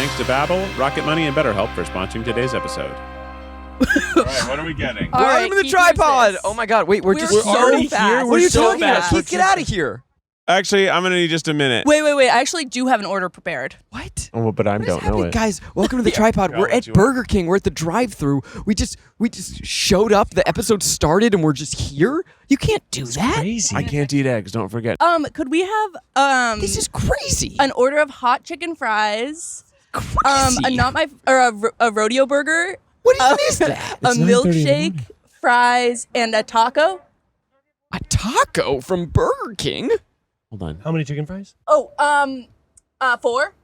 thanks to Babel, Rocket Money, and BetterHelp for sponsoring today's episode. All right, what are we getting? Welcome to the tripod. Oh my God! Wait, we're so already fast. here. What are you so talking about? fast. Keith, get out of here! Actually, I'm going to need just a minute. Wait. I actually do have an order prepared. What? Oh, but I don't know it. Guys, welcome to the tripod. Go, We're what at you Burger King. We're at the drive-thru. We just showed up. The episode started, and we're just here. You can't do that. Crazy. I can't eat eggs. Don't forget. Could we have This is crazy. an order of hot chicken fries? Crazy. A rodeo burger, What even is that? a milkshake, fries, and a taco. A taco from Burger King? Hold on. How many chicken fries? Oh, 4.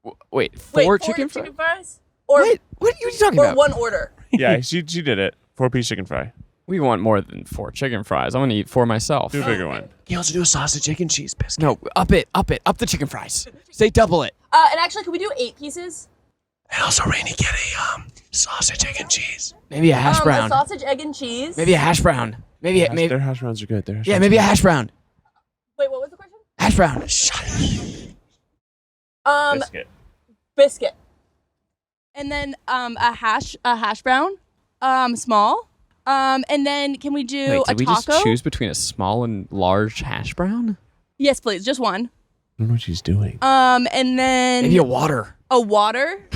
Wait, Wait, four chicken fries? Or What? What are you talking or about? one order. Yeah, she did it. 4-piece chicken fry. We want more than 4 chicken fries. I want to eat 4 myself. Do a bigger one. You also do a sausage, egg, and cheese biscuit. No, up the chicken fries. Say double it. And actually, could we do 8 pieces? And also, Rainie, get a sausage, egg, and cheese. Maybe a hash A brown. sausage, egg, and cheese. Maybe a hash brown. Maybe Their hash browns are good. yeah, maybe a hash brown. Wait, what was the question? Hash brown. Biscuit. And then a hash brown, small. And then can we do Wait, a did we taco? just choose between a small and large hash brown? Yes, please, just one. I don't know what she's doing. And then Maybe a water. a water,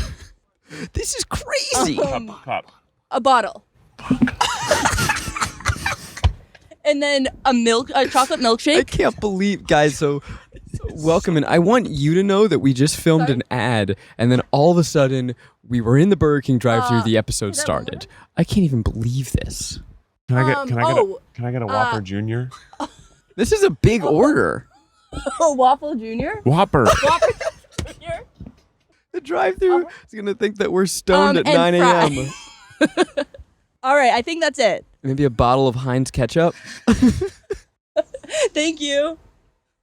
This is crazy. Cup. a bottle. And then a chocolate I milkshake. can't believe, guys. So welcome, and I want you to know that we just filmed an ad, and then all of a sudden we were in the Burger King drive-thru. The episode is that started. I can't even believe this. Can I get a Whopper Junior? This is a big order. A waffle junior. Whopper. Waffle junior. The drive-thru is gonna think that we're stoned at and 9 a.m. All right, I think that's it. Maybe a bottle of Heinz ketchup. Thank you.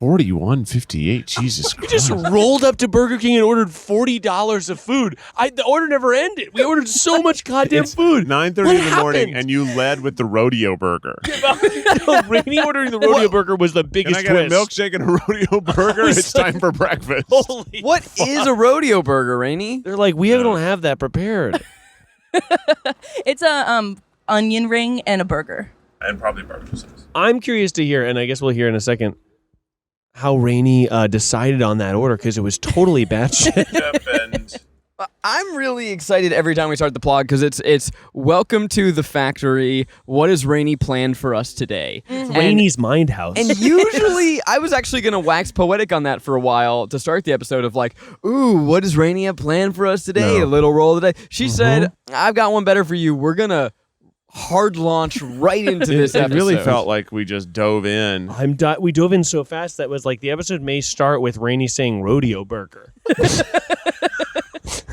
41.58. Jesus We Christ. just rolled up to Burger King and ordered $40 of food. The order never ended. We ordered so much goddamn food. 9:30 in the morning, and you led with the Rodeo Burger. Rainie ordering the rodeo burger was the Can biggest I get twist. a milkshake and a Rodeo Burger? was It's like- time for breakfast. Holy What is a rodeo burger, Rainie? They're like, we don't have that prepared. It's a onion ring and a burger. And probably barbecue sauce. I'm curious to hear, and I guess we'll hear in a second, how Rainie decided on that order, because it was totally batshit. I'm really excited every time we start the plug because it's welcome to the factory. What has Rainie planned for us today? Rainie's mind house. And usually, I was actually going to wax poetic on that for a while to start the episode of like, ooh, what does Rainie have planned for us today? No. A little roll today. She said, I've got one better for you. We're going to hard launch right into this It episode. really felt like we just dove in. We dove in so fast that was like the episode may start with Rainie saying Rodeo Burger.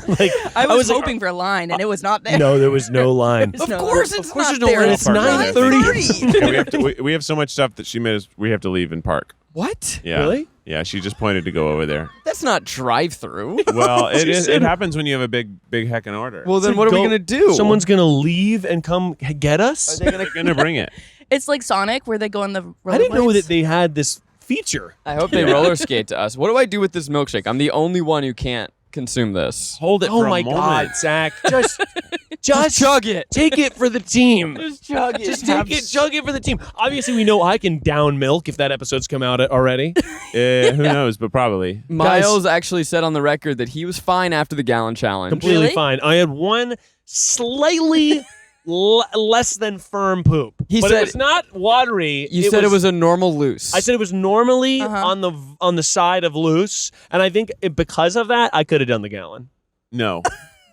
Like I was hoping for a line, and it was not there. no, there was no line. Of course it's not there's no there. line. It's It's 9:30. Yeah, we have so much stuff that she made us. We have to leave and park. What? Yeah. Really? Yeah. She just pointed to go over there. That's not drive-through. Well, it She is. said- It happens when you have a big heckin' order. Well, then So what are we go- going to do? Someone's gonna leave and come get us. they're gonna bring it. It's like Sonic, where they go on the rollerblades. I didn't know that they had this feature. I hope they roller skate to us. What do I do with this milkshake? I'm the only one who can't consume this. Hold it Oh for my a moment. God, Zach! Just chug it. Take it for the team. Just chug it. Just take it, chug it for the team. Obviously, we know I can down milk if that episode's come out already. Who knows? But probably. Miles actually said on the record that he was fine after the gallon challenge. Completely Really? fine. I had one slightly less than firm poop. He but said- it was not watery. You said it was a normal loose. I said it was normally on the side of loose, and I think because of that, I could have done the gallon. No.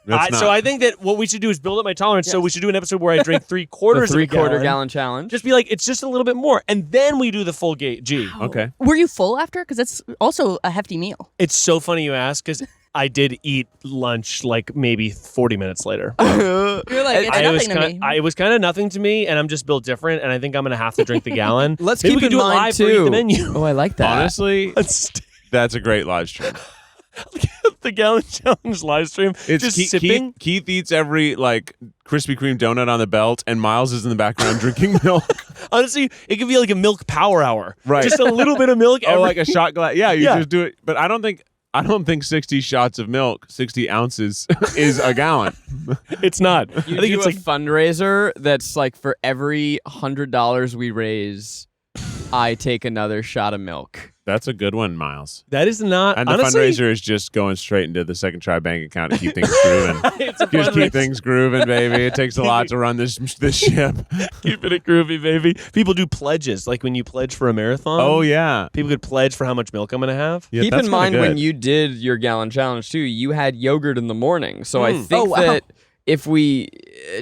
That's not. So I think that what we should do is build up my tolerance. So we should do an episode where I drink 3/4 the of a gallon. gallon challenge. Just be like, it's just a little bit more, and then we do the full G. Okay. Were you full after? Because it's also a hefty meal. It's so funny you ask, because I did eat lunch like maybe 40 minutes later. You're like, it's nothing to me. It was kind of nothing to me, and I'm just built different, and I think I'm going to have to drink the gallon. Let's Maybe keep we in can do it mind live too. or eat the menu. Oh, I like that. Honestly, that's a great live stream. The gallon challenge live stream. It's just Keith, sipping. Keith eats every like Krispy Kreme donut on the belt, and Miles is in the background drinking milk. Honestly, it could be like a milk power hour. Right. Just a little bit of milk. Oh, like a shot glass. Yeah, you Yeah. just do it. But I don't think I don't think 60 shots of milk, 60 ounces, is a gallon. It's not. You I think do it's a like fundraiser that's like for every $100 we raise, I take another shot of milk. That's a good one, Miles. that is not. And the honestly, fundraiser is just going straight into the Second Tribe bank account to keep things grooving. It's a Just keep fundraiser. things grooving, baby. It takes a lot to run this ship. Keeping it groovy, baby. People do pledges, like when you pledge for a marathon. Oh, yeah. People could pledge for how much milk I'm going to have. Yeah, Keep that's in kinda mind when good. you did your gallon challenge too, you had yogurt in the morning. So I think Oh, wow. that if we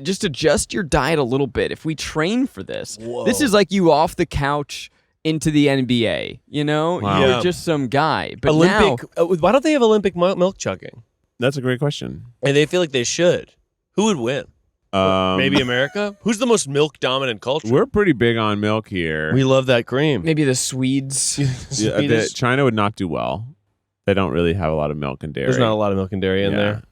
just adjust your diet a little bit, if we train for this, this is like you off the couch into the NBA. You know, Wow. you're Yeah. just some guy. But Olympic. now, Why don't they have Olympic milk chugging? That's a great question. And they feel like they should. Who would win? Maybe Maybe America? Who's the most milk dominant culture? we're pretty big on milk here. We love that cream. maybe the Swedes. Yeah, China would not do well. They don't really have a lot of milk and dairy. There's not a lot of milk and dairy in Yeah. there.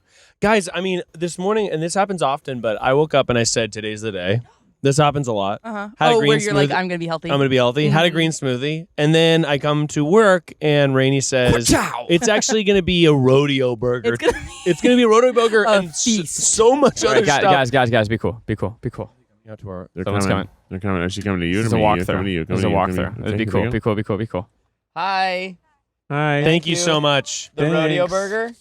Guys, I mean, this morning, and this happens often, but I woke up and I said, today's the day. This happens a lot. Uh-huh. Had a Oh, green where you're like, smoothie. I'm gonna be healthy. I'm going to be healthy. Had a green smoothie. And then I come to work and Rainie says, it's actually going to be a rodeo burger. It's gonna be It's going to be a rodeo burger A and feast. so much All other right, stuff. guys, be cool. Be cool. Be cool. Yeah, to our- They're Someone's coming. They're coming. Is she coming to you? This is to a me? You're coming to walkthrough. you. This is a Coming to you, walkthrough. coming to you. Be Okay, cool. here we Be cool. Be cool. Be cool. Hi. go. Hi. Thank you you. so much. The rodeo Thanks. burger.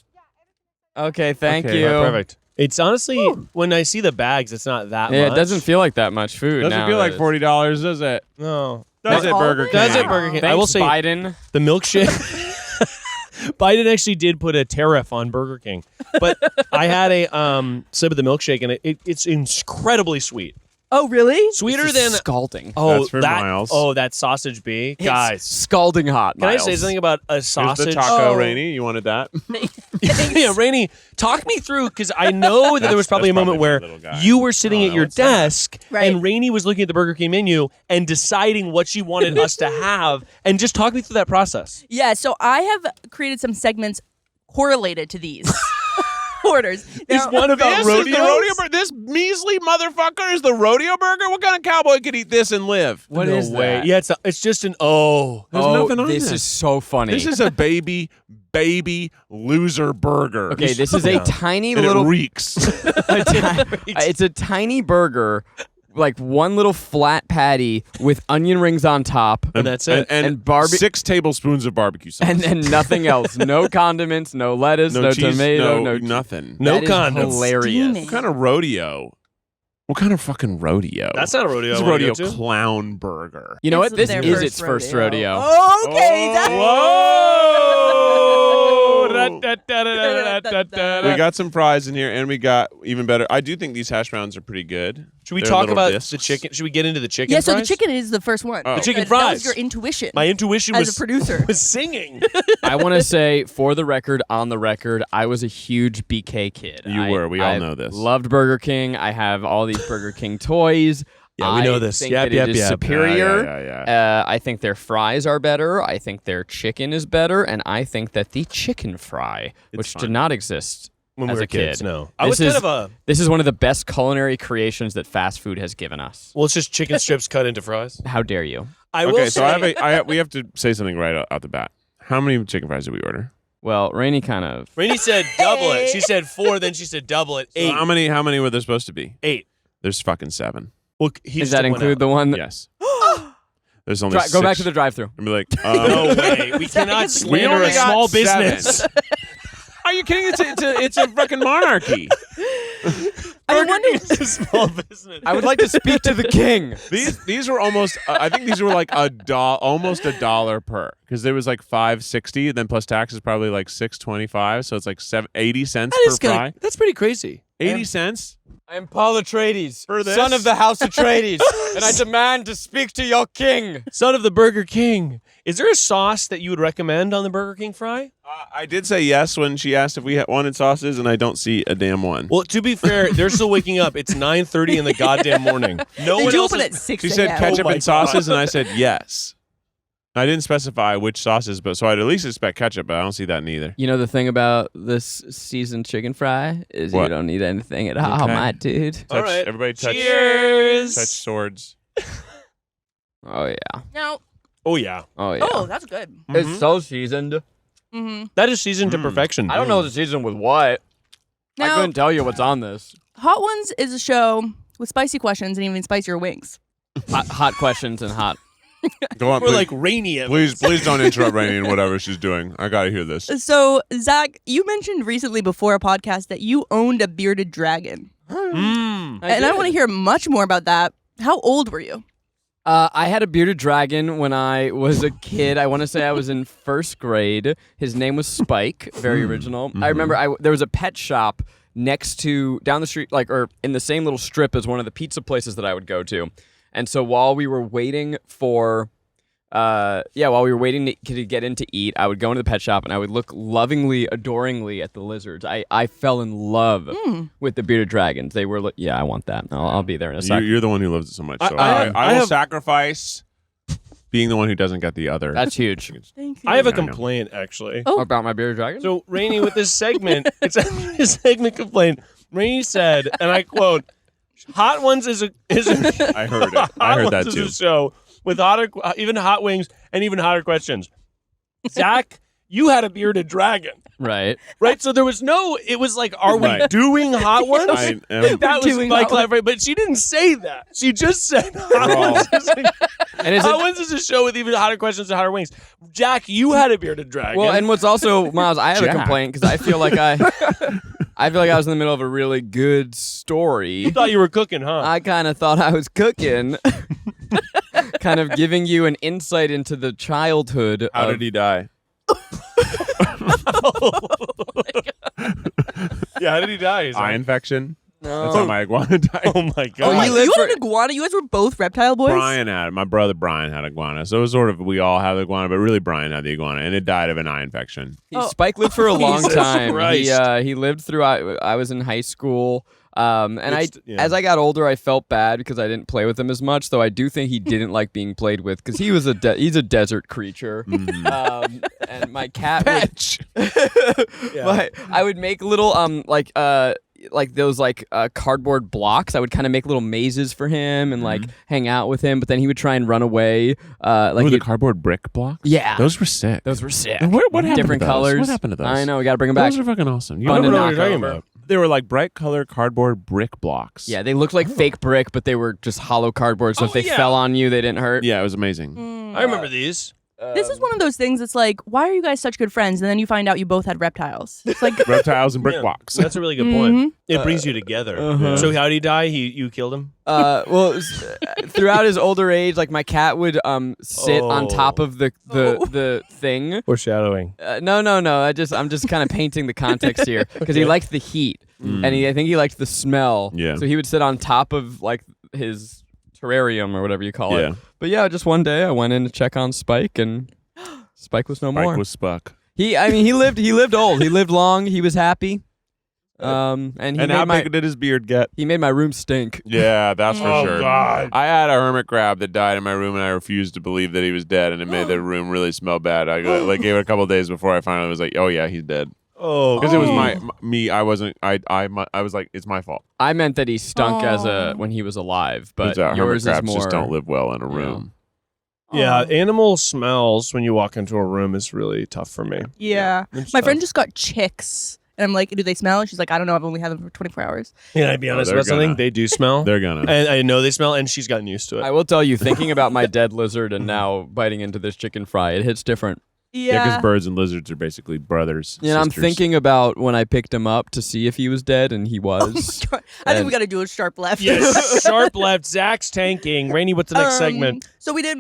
Okay, thank Okay, you. Perfect. It's honestly, when I see the bags, it's not that Yeah, much. it doesn't feel like that much food. Doesn't feel like $40, does it? No. Does it, all Burger of King? it? Does it, Burger King? Thanks, I will say Biden. the milkshake. Biden actually did put a tariff on Burger King, but I had a sip of the milkshake and it's incredibly sweet, Oh, really? sweeter This is than scalding. That's for Miles. that sausage bee, It's guys. scalding hot. Can I say Miles. something about a Here's sausage? the taco, Oh. Rainie. You wanted that? Yeah, Rainie, talk me through because I know that there was probably a That's moment probably where my little guy. you were sitting Oh, at your what's that? desk Right. and Rainie was looking at the Burger King menu and deciding what she wanted us to have, and just talk me through that process. Yeah, so I have created some segments correlated to these orders. Now, one about This is rodeos? the rodeo burger. This measly motherfucker is the rodeo burger. What kind of cowboy could eat this and live? What No is way. that? Yeah, it's just an There's nothing on this this. is so funny. This is a baby loser burger. okay. This is a tiny and little. it reeks. It's a tiny burger, like one little flat patty with onion rings on top, And that's it. And, And barbe- 6 tablespoons of barbecue sauce. and nothing else. No condiments, no lettuce, no, cheese, tomato, no nothing. No That is condoms. Hilarious. Steaming. What kind of rodeo? What kind of fucking rodeo? That's not a rodeo. It's I a wanna rodeo go to. clown burger. You know It's what? This their is first its first rodeo. Okay, that's Whoa! We got some fries in here, and we got even better. I do think these hash browns are pretty good. Should we They're talk little about discs. the chicken? Should we get into the chicken? yeah. So the fries? chicken is the first one. Oh. The chicken That fries. was your intuition. My intuition as was a producer. was singing. I want to say, for the record, on the record, I was a huge BK kid. You were. We all know this. Loved Burger King. I have all these Burger King toys. Yeah, we know I this. think Yep, that yep, it is yep. superior. Yeah. I think their fries are better. I think their chicken is better, and I think that the chicken fry, which fine. did not exist When as we were a kid, kids, no. I This was is- kind of a. This is one of the best culinary creations that fast food has given us. Well, it's just chicken strips cut into fries. How dare you? I will Okay, so say. we have to say something right out the bat. How many chicken fries did we order? Well, Rainie kind of. Rainey said double it. She said 4, then she said double it. 8. So how many were there supposed to be? 8. There's fucking 7. Well, he Does just that took one include out. the one? That, Yes. There's only Go back 6. to the drive-through. And be like, No way. We cannot We slander only a got small 7. business. Are you kidding? It's a fucking monarchy. I wonder. It's a small business. I would like to speak to the king. These were almost. I think these were like almost $1 per, because there was like $5.60, then plus taxes probably like $6.25, so it's like 80 cents That per is kinda- fry. That's pretty crazy. 80 cents. I am Paul Atreides, For this? son of the House Atreides, and I demand to speak to your king. Son of the Burger King. Is there a sauce that you would recommend on the BurgerKing fry? I did say yes when she asked if we wanted sauces, and I don't see a damn one. Well, to be fair, they're still waking up. It's 9:30 in the goddamn morning. No Did one you else open is- at 6 She said a.m.? ketchup Oh my and sauces, God. and I said yes. I didn't specify which sauces, but so I'd at least expect ketchup, but I don't see that neither. You know the thing about this seasoned chicken fry is What? you don't need anything at all, Okay. my dude. Touch, All right. everybody touch, Cheers. touch swords. Oh yeah. No. Oh yeah. Oh yeah. Oh, that's good. It's so seasoned. Mm-hmm. That is seasoned to perfection. I don't know the season with what. I Now, couldn't tell you what's on this. Hot Ones is a show with spicy questions and even spicier wings. Hot questions and hot. Go on, We're please. like Rainie. Please don't interrupt Rainie in whatever she's doing. I gotta hear this. So, Zach, you mentioned recently before a podcast that you owned a bearded dragon. Mm. I want to hear much more about that. How old were you? I had a bearded dragon when I was a kid. I want to say I was in first grade. His name was Spike. Very original. I remember there was a pet shop next to down the street, or in the same little strip as one of the pizza places that I would go to. And so while we were waiting to get in to eat, I would go into the pet shop and I would look lovingly, adoringly at the lizards. I fell in love with the bearded dragons. They were, I want that. I'll be there in a second. You're the one who loves it so much. So I I will have- sacrifice being the one who doesn't get the other. That's huge. Thank you. I have a I know. complaint, actually. Oh. About my bearded dragon? So, Rainie, with this segment, it's a segment complaint. Rainie said, and I quote, Hot Ones is a I heard it. I heard that Ones too. is a show with hotter, even hot wings and even hotter questions. Zach, you had a bearded dragon, Right. right? So there was it was like, are we Right. doing Hot Ones? I am. That was doing my Hot Ones. clarification, but she didn't say that. She just said Hot Ones And is Hot it, Ones is a show with even hotter questions and hotter wings. Jack, you had a bearded dragon. well, and what's also, Miles, I have a Jack. complaint because I feel like I was in the middle of a really good story. you thought you were cooking, huh? I kind of thought I was cooking, kind of giving you an insight into the childhood. How of, did he die? Yeah, how did he die? He's Eye like, infection. No. That's how my iguana died. oh my god. Oh, he you lived had for- an iguana? You guys were both reptile boys? Brian had it. My brother Brian had iguana. So it was sort of, we all have the iguana, but really Brian had the iguana, and it died of an eye infection. Spike lived for a long Jesus time. Christ. He lived through. I was in high school. And Yeah. as I got older, I felt bad because I didn't play with him as much. Though I do think he didn't like being played with because he was he's a desert creature. And my cat would, I would make little like those cardboard blocks. I would kind of make little mazes for him and like hang out with him. But then he would try and run away. Like the he'd- cardboard brick blocks? Yeah. Those were sick. those were sick. And what happened Different to those? colors. What happened to those? I know. We got to bring them back. Those are fucking awesome. You Fun remember to what knock you're talking over. about. they were like bright color cardboard brick blocks. Yeah, they looked like fake brick, but they were just hollow cardboard. So if Oh, they yeah. fell on you, they didn't hurt. Yeah, it was amazing. I remember these. This is one of those things that's like, why are you guys such good friends? And then you find out you both had reptiles. It's like, Reptiles and brick Yeah. blocks. That's a really good point. It brings you together. uh-huh. So how did he die? You killed him? Throughout his older age, like my cat would sit on top of the thing. Foreshadowing. No. I'm just kind of painting the context here because he liked the heat and I think he liked the smell. Yeah. So he would sit on top of like his terrarium or whatever you call Yeah. it. But yeah, just one day I went in to check on Spike and Spike was no more. Spike was Spuck. He lived old. He lived long. He was happy. And he And made how my big did his beard get? he made my room stink. Yeah, that's for Oh, sure. God. I had a hermit crab that died in my room, and I refused to believe that he was dead, and it made the room really smell bad. I gave it a couple of days before I finally was like, "Oh yeah, he's dead." Oh, Because it was me. I wasn't. I was like, it's my fault. I meant that he stunk Oh. when he was alive, but Hermit yours is crabs more. just don't live well in a room. Yeah, animal smells when you walk into a room is really tough for me. yeah. It's My tough. friend just got chicks. And I'm like, do they smell? And she's like, I don't know. I've only had them for 24 hours. Can I be honest they're about something? gonna. They do smell. They're gonna. And I know they smell, and she's gotten used to it. I will tell you, thinking about my dead lizard and now biting into this chicken fry, it hits different. Yeah, because birds and lizards are basically brothers. You know, I'm sisters. thinking about when I picked him up to see if he was dead, and he was. I think we got to do a sharp left. Yes, sharp left. Zach's tanking. Rainey, what's the next segment? So we did,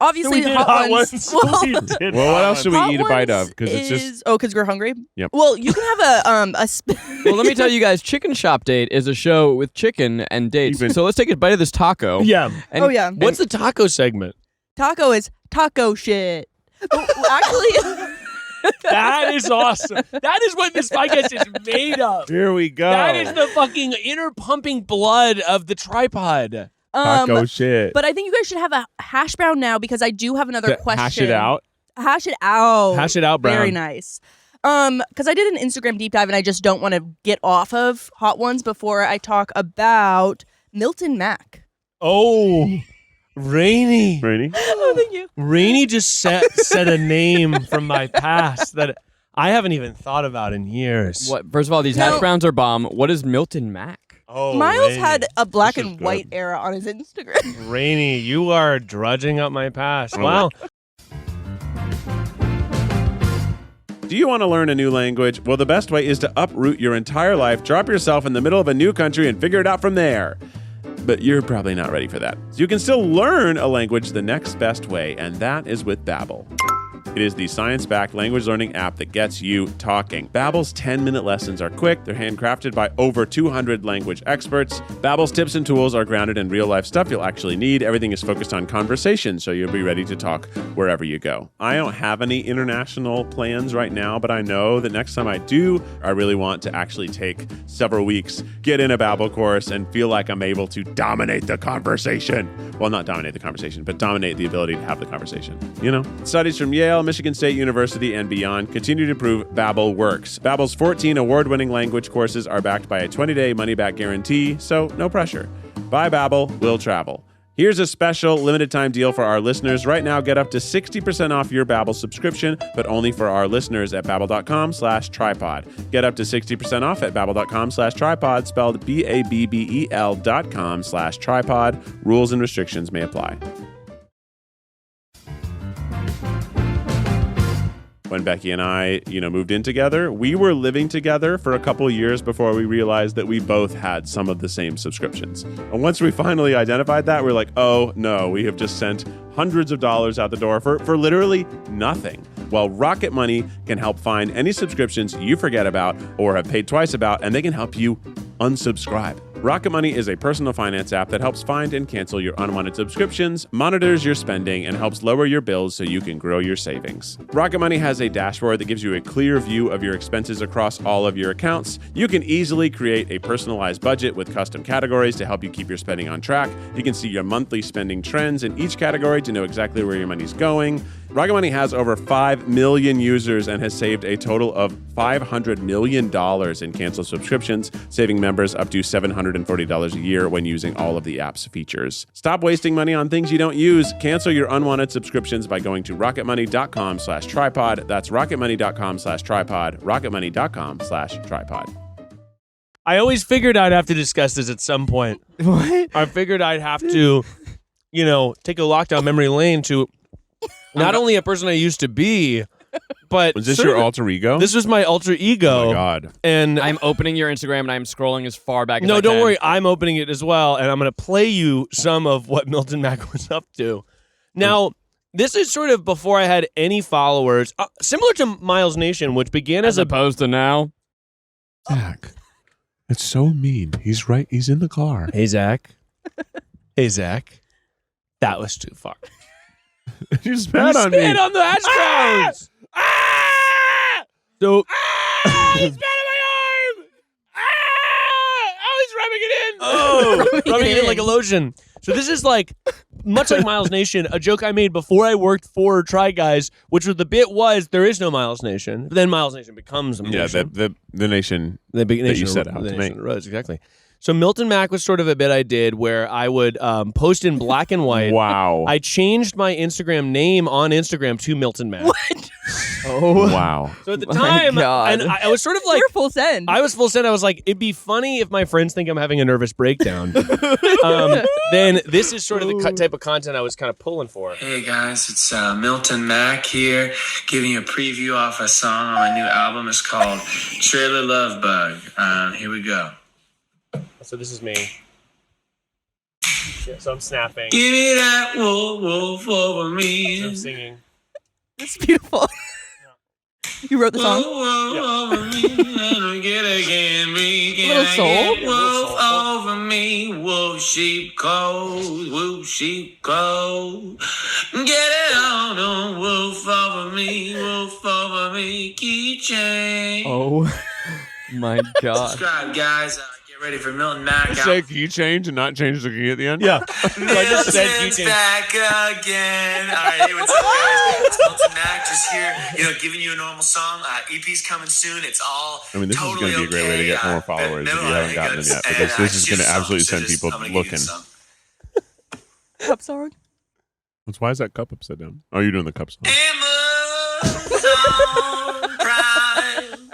obviously, We did hot ones. Well, We did Well, what hot else should we hot eat a bite ones of? Because it's just. Oh, because we're hungry? Yep. Well, you can have a Well, let me tell you guys, Chicken Shop Date is a show with chicken and dates. Even- So let's take a bite of this taco. Yeah. And- Oh, yeah. What's the taco segment? taco is taco shit. Actually, That is awesome. That is what this podcast is made of. Here we go. That is the fucking inner pumping blood of the tripod. taco shit. but I think you guys should have a hash brown now because I do have another question. Hash it out. Hash it out. Hash it out, Brown. Very nice. Because I did an Instagram deep dive and I just don't want to get off of hot ones before I talk about Milton Mack. Oh. Rainie. Oh, thank you. Rainie just said a name from my past that I haven't even thought about in years. What? First of all, these hash browns are bomb. What is Milton Mack? Oh, Miles Rainie. had a black This is and white good. era on his Instagram. Rainie, you are drudging up my past. Oh. Wow. Do you want to learn a new language? Well, the best way is to uproot your entire life, drop yourself in the middle of a new country, and figure it out from there. But you're probably not ready for that. So you can still learn a language the next best way, and that is with Babel. It is the science-backed language learning app that gets you talking. Babel's 10-minute lessons are quick. They're handcrafted by over 200 language experts. Babel's tips and tools are grounded in real-life stuff you'll actually need. Everything is focused on conversation, so you'll be ready to talk wherever you go. I don't have any international plans right now, but I know that next time I do, I really want to actually take several weeks, get in a Babel course, and feel like I'm able to dominate the conversation. Well, not dominate the conversation, but dominate the ability to have the conversation. You know? Studies from Yale, Michigan State University, and beyond continue to prove Babel works. Babel's 14 award-winning language courses are backed by a 20-day money-back guarantee, so no pressure. Buy Babel, we'll travel. Here's a special limited-time deal for our listeners. Right now, get up to 60% off your Babel subscription, but only for our listeners at babbel.com/tripod. Get up to 60% off at babbel.com/tripod, spelled BABBEL.com/tripod. Rules and restrictions may apply. When Becky and I, moved in together, we were living together for a couple of years before we realized that we both had some of the same subscriptions. And once we finally identified that, we're like, oh no, we have just sent hundreds of dollars out the door for literally nothing. Well, Rocket Money can help find any subscriptions you forget about or have paid twice about, and they can help you unsubscribe. Rocket Money is a personal finance app that helps find and cancel your unwanted subscriptions, monitors your spending, and helps lower your bills so you can grow your savings. Rocket Money has a dashboard that gives you a clear view of your expenses across all of your accounts. You can easily create a personalized budget with custom categories to help you keep your spending on track. You can see your monthly spending trends in each category to know exactly where your money's going. Rocket Money has over 5 million users and has saved a total of $500 million in canceled subscriptions, saving members up to $740 a year when using all of the app's features. Stop wasting money on things you don't use. Cancel your unwanted subscriptions by going to rocketmoney.com/tripod. That's rocketmoney.com/tripod, rocketmoney.com/tripod. I always figured I'd have to discuss this at some point. What? I figured I'd have to, take a lockdown memory lane to not only a person I used to be, but Was this sort your of- alter ego? This was my alter ego. Oh my God. And I'm opening your Instagram and I'm scrolling as far back as I no, can. don't worry. I'm opening it as well, and I'm going to play you some of what Milton Mack was up to. Now, this is sort of before I had any followers, similar to Miles Nation, which began As opposed to now. Zach, it's so mean. He's right. He's in the car. Hey, Zach. Hey, Zach. That was too far. You spat on me. Spit on the hash browns. So, he spat on my arm. Oh, he's rubbing it in. Oh, rubbing it in like a lotion. So this is like, much like Miles Nation, a joke I made before I worked for Try Guys, which was the bit was there is no Miles Nation. But then Miles Nation becomes a Yeah, nation. the nation The big that nation you set out the to nation make. Roads, exactly. So Milton Mack was sort of a bit I did where I would post in black and white. Wow. I changed my Instagram name on Instagram to Milton Mack. Oh. Wow. So at the My time, God. and I was sort of like, You're full send. I was full send. I was like, it'd be funny if my friends think I'm having a nervous breakdown. Then this is sort of the type of content I was kind of pulling for. Hey guys, it's Milton Mack here, giving you a preview off a song on my new album. It's called Trailer Love Bug. Here we go. So this is me. Yeah, so I'm snapping. Give me that wolf, wolf over So I'm me. singing. It's beautiful. You wrote the Wolf, song? wolf over me. And get again, me. Little soul? Wolf over me. Wolf sheep cold. Wolf sheep cold. Get it on, wolf over me. Wolf over me. Keychain. Oh my God. Subscribe, guys. Get ready for Milton Mack. Say key change and not change the key at the end? Yeah. So I just said Milton's Eugene. back again. All right, hey, what's up, guys? It's Milton Mack, just here, giving you a normal song. EP's coming soon. It's all I mean, this totally is going to be a great way to get more followers if you haven't gotten them yet, because this is going to absolutely send people looking. Pop song? Why is that cup upside down? Oh, you're doing the cup song. Amazon Prime.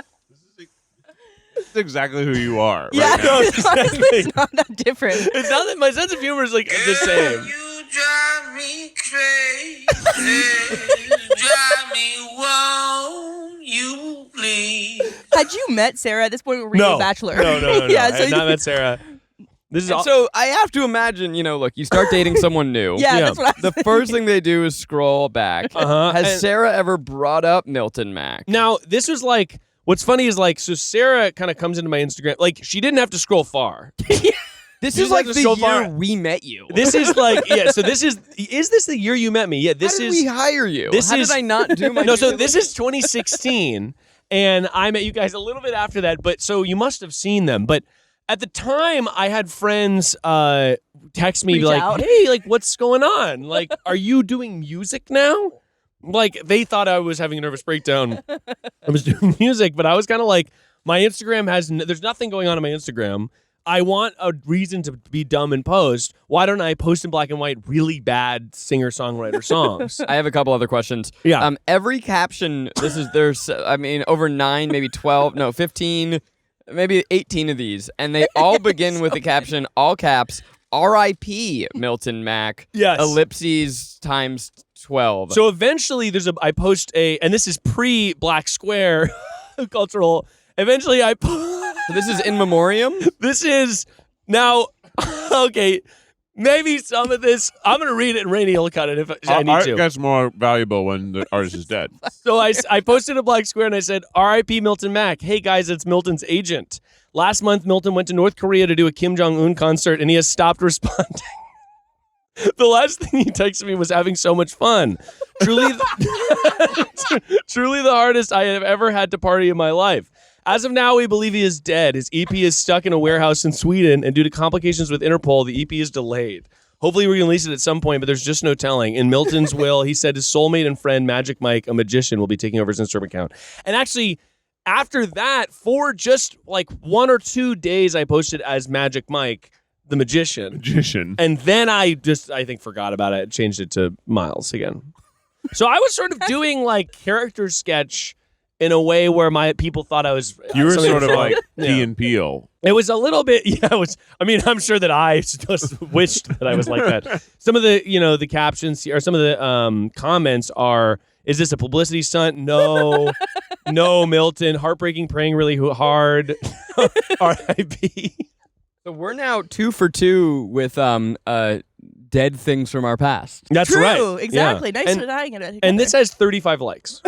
That's exactly who you are. Yeah, Right now. honestly, it's not that different. It's not that my sense of humor is like the same. You drive me crazy. Drive me, won't you please? Had you met Sarah at this point? Were you a bachelor? No. Yeah, I so have you- not met Sarah. This is And so I have to imagine, look, you start dating someone new. Yeah, that's what I was The first thing they do is scroll back. Uh-huh. Has And- Sarah ever brought up Milton Mack? Now, this was like, what's funny is like, so Sarah kind of comes into my Instagram. Like, she didn't have to scroll far. This You is just like have the to year scroll far. we met you. This is like, yeah, so is this the year you met me? Yeah, this How did is. we hire you? this How is- did I not do my No, so due this is 2016, and I met you guys a little bit after that, but so you must have seen them. But at the time, I had friends text me Reach like, out. hey, like, what's going on? Like, are you doing music now? Like, they thought I was having a nervous breakdown. I was doing music, but I was kind of like, my Instagram there's nothing going on my Instagram. I want a reason to be dumb and post. Why don't I post in black and white really bad singer-songwriter songs? I have a couple other questions. Yeah. Every caption, there's over 9, maybe 12, no, 15, maybe 18 of these, and they all begin with the caption, all caps, R.I.P. Milton Mack. Yes. Ellipses times 12. So eventually I post and this is pre-Black Square cultural, eventually So this is in memoriam? this is now, okay, maybe some of this, I'm going to read it and Rainie will cut it if I need Art to. gets more valuable when the artist is dead. So I posted a Black Square and I said, R.I.P. Milton Mack. Hey guys, it's Milton's agent. Last month, Milton went to North Korea to do a Kim Jong-un concert and he has stopped responding. The last thing he texted me was having so much fun. Truly the hardest I have ever had to party in my life. As of now, we believe he is dead. His EP is stuck in a warehouse in Sweden, and due to complications with Interpol, the EP is delayed. Hopefully, we can release it at some point, but there's just no telling. In Milton's will, he said his soulmate and friend, Magic Mike, a magician, will be taking over his Instagram account. And actually, after that, for just like 1 or 2 days, I posted as Magic Mike, the magician. And then I think, forgot about it, changed it to Miles again. So I was sort of doing like character sketch in a way where my people thought I was. You were something sort of wrong. like Yeah. Key and Peele. It was a little bit, yeah. It was. I mean, I'm sure that I just wished that I was like that. Some of the, the captions or some of the comments are, "Is this a publicity stunt? No, no, Milton. Heartbreaking, praying really hard. R.I.P." So we're now 2 for 2 with dead things from our past. That's True, right. exactly. Yeah. Nice And, for dying it. and this has 35 likes.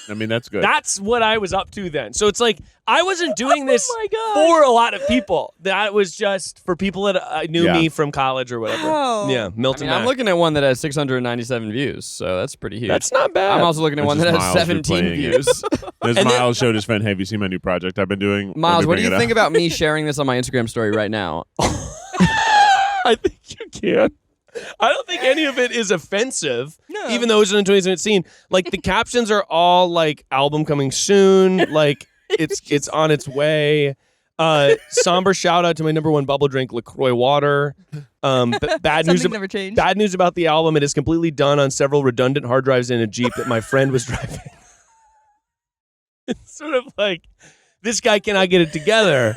I mean, that's good. That's what I was up to then. So it's like I wasn't doing this my gosh. for a lot of people. That was just for people that knew Yeah. me from college or whatever. Wow. Yeah, Milton I'm Mack. looking at one that has 697 views, so that's pretty huge. That's not bad. I'm also looking at This one is that has Miles 17 replaying it. views. As And Miles showed his friend, "Have you seen my new project I've been doing?" Miles, what do you Bring it think up. about me sharing this on my Instagram story right now? I think you can. I don't think any of it is offensive, No. even though it's in a 2017. Like the captions are all like album coming soon, like it's on its way. Somber shout out to my number one bubble drink, LaCroix water. Bad news. Something never changed. Bad news about the album: it is completely done on several redundant hard drives in a Jeep that my friend was driving. It's sort of like this guy cannot get it together.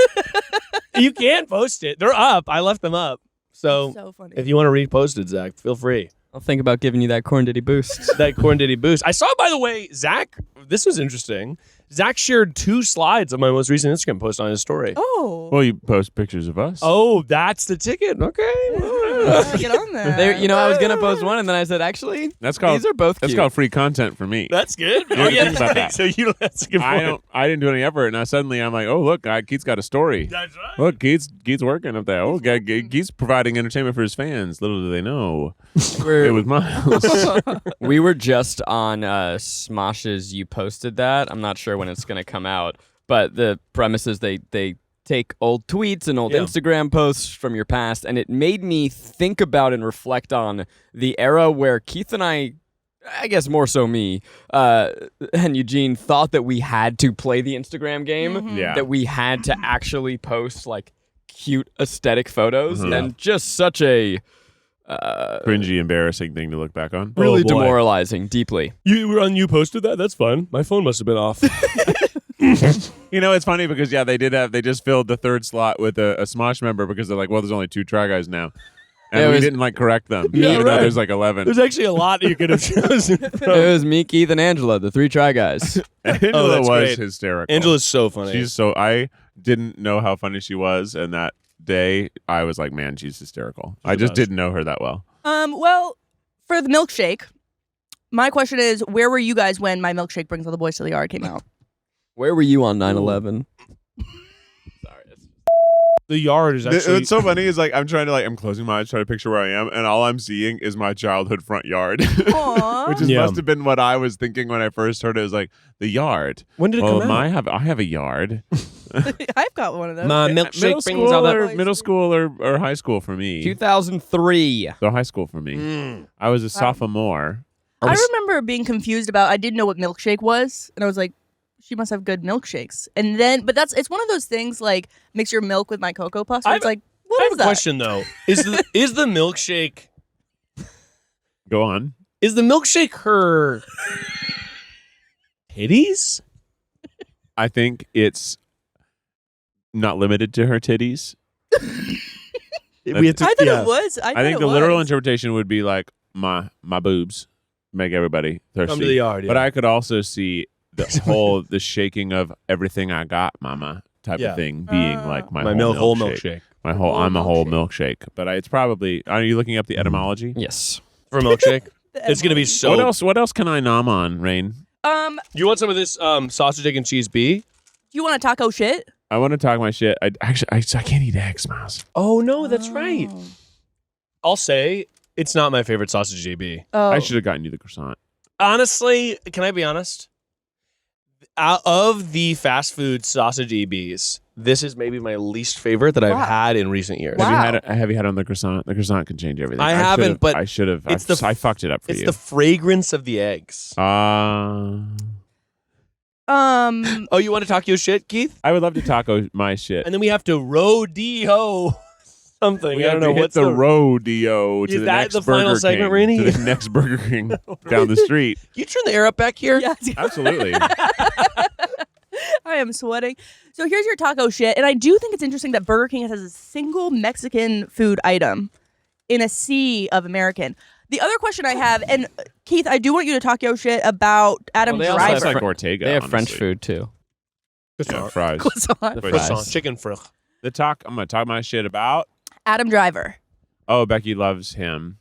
You can post it; they're up. I left them up. So funny. If you want to repost it, Zach, feel free. I'll think about giving you that corn diddy boost. That Corn Diddy boost. I saw, by the way, Zach, this was interesting. Zach shared 2 slides of my most recent Instagram post on his story. Oh. Well, you post pictures of us. Oh, that's the ticket. Okay. Get on there. I was going to post one, and then I said, actually, That's called. these are both That's cute. called free content for me. That's good. Yeah, think about that. So that's a good point. I didn't do any effort, and now suddenly I'm like, oh look, Keith's got a story. That's right. Look, Keith's working up there. Oh, Keith's providing entertainment for his fans. Little do they know, it was Miles. We were just on Smosh's You Posted That. I'm not sure when it's going to come out, but the premise is they take old tweets and old Yeah. Instagram Instagram posts from your past, and it made me think about and reflect on the era where Keith and I guess more so me, and Eugene thought that we had to play the Instagram game, Mhm. Yeah. that we had to actually post like cute aesthetic photos, Mhm. and just such a cringy, embarrassing thing to look back on. Really boy. demoralizing, deeply. You posted that? That's fun. My phone must have been off. You know, it's funny because they just filled the third slot with a Smosh member because they're like, well, there's only 2 Try Guys now. And Yeah, we it was- didn't like correct them. Yeah, even though right. there's like 11. There's actually a lot you could have chosen It from. was me, Keith, and Angela, the 3 Try Guys. Angela that's was great. hysterical. Angela's so funny. I didn't know how funny she was, and that day I was like, man, she's hysterical. I the just best. didn't know her that well. Well, for the milkshake, my question is, where were you guys when My Milkshake Brings All the Boys to the Yard came out? Where were you on 9/11? the yard is actually. What's so funny is like I'm closing my eyes trying to picture where I am, and all I'm seeing is my childhood front yard. Aww. Which is, Yeah. must have been what I was thinking when I first heard it. It was like the yard. When did it Oh, come out? I have a yard. I've got one of those. My middle milkshake brings school all the. or middle school or high school for me. 2003. So high school for me. I was a sophomore. I remember being confused about, I didn't know what milkshake was, and I was like, she must have good milkshakes. And then, but it's one of those things like mix your milk with my Cocoa Puffs. Where it's like, what I is have a that? question though. Is the milkshake Go on. her titties? I think it's not limited to her titties. We had to, I thought it was. I think the literal interpretation would be like my boobs make everybody thirsty. Come to the yard. Yeah. But I could also see the shaking of everything I got, mama type Yeah. of thing being like my whole milkshake. milkshake I'm a whole milkshake. But it's probably. Are you looking up the etymology? Yes. for milkshake. It's gonna be so. What else can I nom on, Rain? You want some of this sausage, egg, and cheese B? Do you want to taco shit? I want to talk my shit. I can't eat eggs, Miles. Oh no, that's right. I'll say it's not my favorite sausage AB. Oh. I should have gotten you the croissant. Honestly, can I be honest? Out of the fast food sausage EBs, this is maybe my least favorite that I've Wow. had in recent years. Wow. Have you had on the croissant? The croissant can change everything. I haven't, should've- but I should have. it's I fucked it up for It's you. the fragrance of the eggs. Oh, You want to talk your shit, Keith? I would love to taco my shit. And then we have to rodeo something. We I have don't know to hit what's the rodeo Is to the that next the Burger final King, segment, Rainie? to the next Burger King down the street. You turn the air up back here. Yeah. Absolutely. I am sweating. So here's your taco shit. And I do think it's interesting that Burger King has a single Mexican food item in a sea of American. The other question I have, and Keith, I do want you to talk your shit about Adam Well, they also Driver. That's like Ortega. They have French honestly. food too. Yeah, fries. Croissant. The Croissant. fries. Chicken frick. I'm gonna talk my shit about. Adam Driver. Oh, Becky loves him.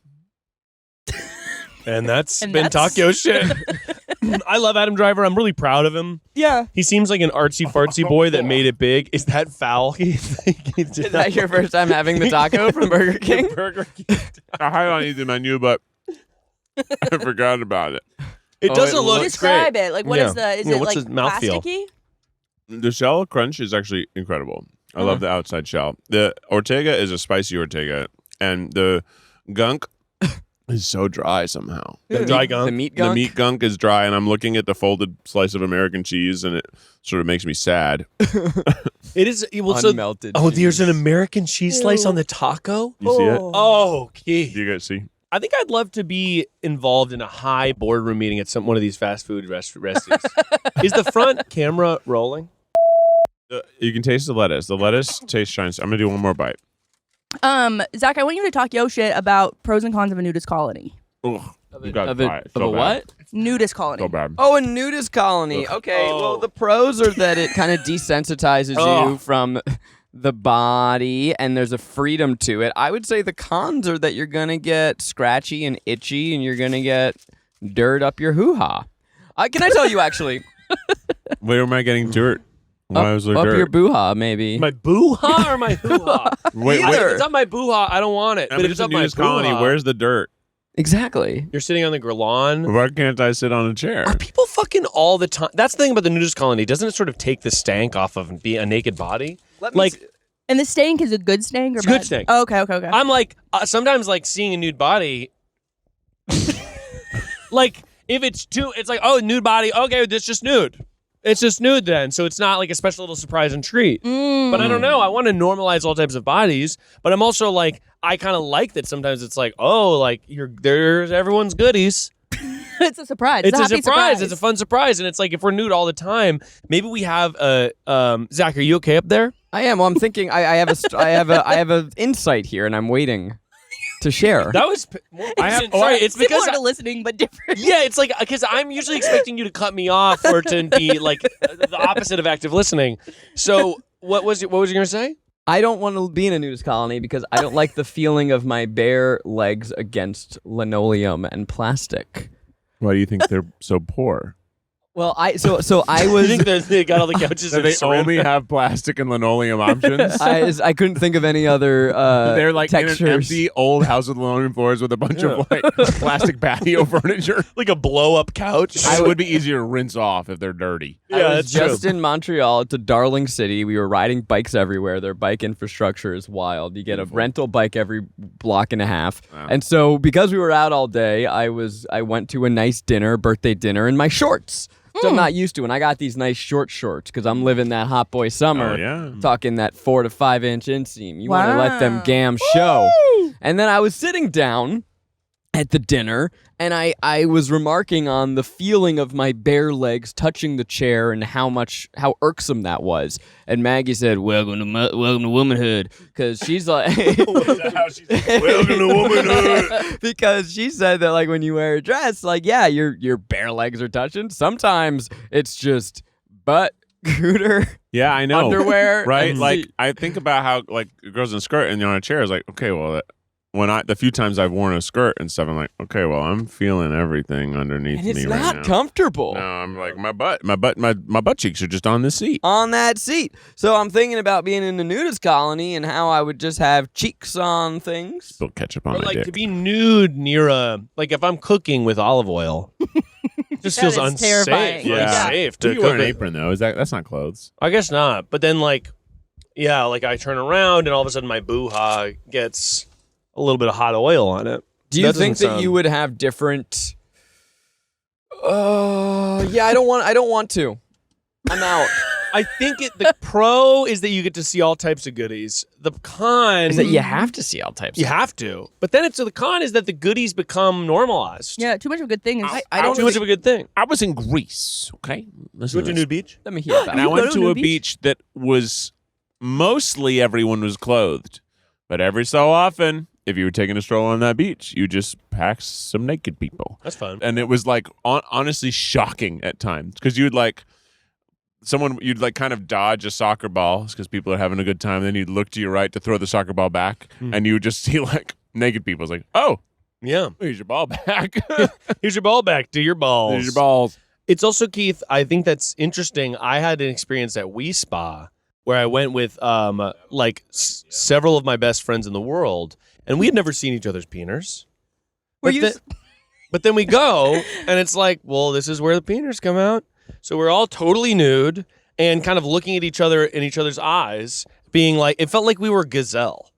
And that's And been that's- Takio shit. I love Adam Driver. I'm really proud of him. Yeah. He seems like an artsy fartsy boy that made it big. Is that foul? Is Is that your first time having the taco from Burger King? Burger King. I had on the menu, but I forgot about it. It Oh, doesn't it look looks Describe it. Like, what Yeah. is the? Is Yeah, it what's like his mouthfeel? plasticky? The shell crunch is actually incredible. I love the outside shell. The Ortega is a spicy Ortega, and the gunk is so dry somehow. The dry The gunk. meat The gunk. meat gunk is dry, and I'm looking at the folded slice of American cheese, and it sort of makes me sad. It is. Well, so, Unmelted. there's an cheese. American cheese slice Ew. on the taco. You see it? Oh, Keith. Do you guys see? I think I'd love to be involved in a high boardroom meeting at one of these fast food resties. Is the front camera rolling? You can taste the lettuce. The lettuce tastes shines. I'm gonna do one more bite. Zach, I want you to talk yo shit about pros and cons of a nudist colony. Ugh, you got Of to a, try it. of So a bad. what? Nudist colony. So bad. Oh, a nudist colony. Ugh. Okay. Oh. Well, the pros are that it kind of desensitizes Oh. you from the body and there's a freedom to it. I would say the cons are that you're going to get scratchy and itchy and you're going to get dirt up your hoo-ha. Can I tell you actually? Where am I getting dirt? Why was there up dirt? your boo-ha, maybe. My boo-ha or my hoo-ha? Wait, Either. If it's up my boo-ha, I don't want it. I'm But if just it's a up my nudist colony. boo-ha, Where's the dirt? Exactly. you're sitting on the grillon. Why can't I sit on a chair? Are people fucking all the time? That's the thing about the nudist colony. Doesn't it sort of take the stank off of a naked body? Like, And the stank is a good stank or It's good bad? stank. Oh, okay. I'm like, sometimes like seeing a nude body, like if it's like, oh, nude body. Okay, it's just nude. It's just nude then. So it's not like a special little surprise and treat. But I don't know. I want to normalize all types of bodies. But I'm also like, I kind of like that sometimes it's like, oh, like there's everyone's goodies. It's a surprise. It's a happy surprise. It's a fun surprise. And it's like if we're nude all the time, maybe we have Zach, are you okay up there? I am. Well, I'm thinking. I have a insight here, and I'm waiting to share. That was. It's because similar to listening, but different. Yeah, it's like because I'm usually expecting you to cut me off or to be like the opposite of active listening. So what was you gonna say? I don't want to be in a nudist colony because I don't like the feeling of my bare legs against linoleum and plastic. Why do you think they're so poor? Well, I was. You think they got all the couches? So they only have plastic and linoleum options. I couldn't think of any other. They're like textures. in an empty old house with linoleum floors with a bunch of like plastic patio furniture. Like a blow-up couch. It would be easier to rinse off if they're dirty. Yeah, I was that's just true. in Montreal. It's a darling city. We were riding bikes everywhere. Their bike infrastructure is wild. You get a rental bike every block and a half. Wow. And so because we were out all day, I went to a nice birthday dinner in my shorts. Which I'm not used to. And I got these nice short shorts because I'm living that hot boy summer. Oh, yeah. Talking that 4 to 5 inch inseam. You want to let them gams show. And then I was sitting down at the dinner, and I was remarking on the feeling of my bare legs touching the chair and how irksome that was. And Maggie said, "Welcome to womanhood," because she's like, Welcome to womanhood. because she said that like when you wear a dress, like your bare legs are touching. Sometimes it's just butt, cooter, Yeah, I know. underwear, Right? and Like I think about how like girls in a skirt and you're on a chair is like, okay, well the few times I've worn a skirt and stuff, I'm like, okay, well, I'm feeling everything underneath and it's me right not now. comfortable. No, I'm like my butt cheeks are just on this seat. On that seat. So I'm thinking about being in the nudist colony and how I would just have cheeks on things. Spill ketchup on But my like dick. to be nude near like if I'm cooking with olive oil, it just That feels is unsafe. terrifying. Unsafe to You wear cook an with. apron though. That's not clothes. I guess not. But then like, yeah, like I turn around and all of a sudden my boo-ha gets a little bit of hot oil on it. Do you think that you would have different yeah, I don't want to. I'm out. I think the pro is that you get to see all types of goodies. The con Is that you have to see all types. you have to. But then the con is that the goodies become normalized. Yeah, too much of a good thing is. I don't Too much of a good thing. I was in Greece, okay? Listen You went to this. nude beach? Let me hear about And it. I You went go to to a a beach? beach that was mostly everyone was clothed. But every so often, if you were taking a stroll on that beach, you just packed some naked people. That's fun. And it was like honestly shocking at times because you'd like kind of dodge a soccer ball because people are having a good time. Then you'd look to your right to throw the soccer ball back, and you would just see like naked people. It's like, oh, Yeah. here's your ball back. Here's your ball back. Do your balls. Here's your balls. It's also, Keith, I think that's interesting. I had an experience at We Spa where I went with several of my best friends in the world, and we had never seen each other's peeners. But then we go, and it's like, well, this is where the peeners come out. So we're all totally nude and kind of looking at each other in each other's eyes, being like, it felt like we were gazelle.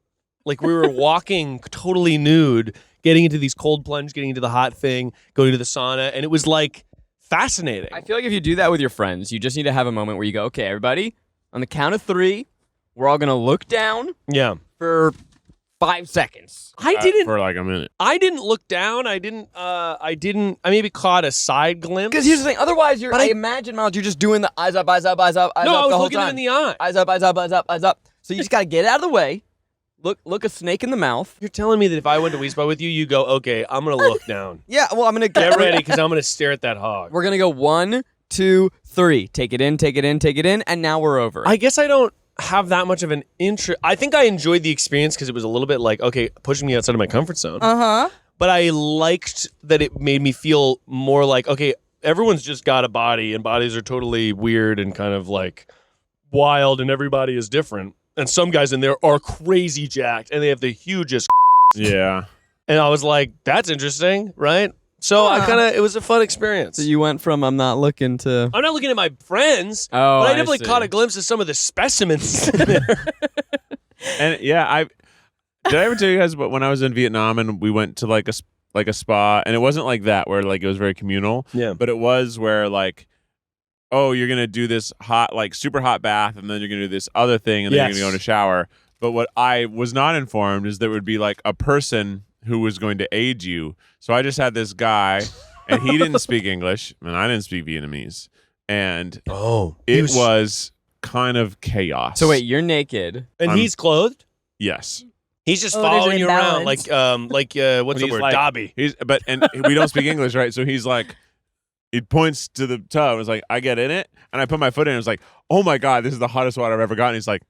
Like we were walking totally nude, getting into these cold plunge, getting into the hot thing, going to the sauna, and it was like fascinating. I feel like if you do that with your friends, you just need to have a moment where you go, okay, everybody, on the count of 3, we're all going to look down Yeah. for 5 seconds. I didn't for like a minute. I didn't look down. I maybe caught a side glimpse. Because here's the thing. Otherwise, But I imagine, Miles, you're just doing the eyes up, eyes up, eyes up, eyes No, up I was the whole looking time. him in the eye. Eyes up, eyes up, eyes up, eyes up. So you just got to get out of the way, look a snake in the mouth. You're telling me that if I went to We Spa with you, you go, okay, I'm going to look down. Yeah, well, I'm going to Get ready because I'm going to stare at that hog. We're going to go 1, 2, 3. Take it in, take it in, take it in, and now we're over. I guess I don't have that much of an interest. I think I enjoyed the experience because it was a little bit like, okay, pushing me outside of my comfort zone. Uh-huh. But I liked that it made me feel more like, okay, everyone's just got a body and bodies are totally weird and kind of like wild and everybody is different. And some guys in there are crazy jacked and they have the hugest. Yeah. And I was like, that's interesting, right? So it was a fun experience. So you went from I'm not looking to... I'm not looking at my friends, Oh, but I I definitely see. caught a glimpse of some of the specimens in there. And yeah, did I ever tell you guys? But when I was in Vietnam and we went to like a spa, and it wasn't like that where like it was very communal. Yeah. But it was where like, oh, you're gonna do this hot, like super hot bath, and then you're gonna do this other thing, and then you're gonna go in a shower. But what I was not informed is there would be like a person who was going to aid you. So I just had this guy, and he didn't speak English, and I didn't speak Vietnamese. And it was kind of chaos. So wait, you're naked. And he's clothed? Yes. He's just there's following an you around imbalance. what's the word? Like, Dobby. And we don't speak English, right? So he's like, he points to the tub. It's like, I get in it, and I put my foot in. It's like, oh my God, this is the hottest water I've ever gotten. He's like,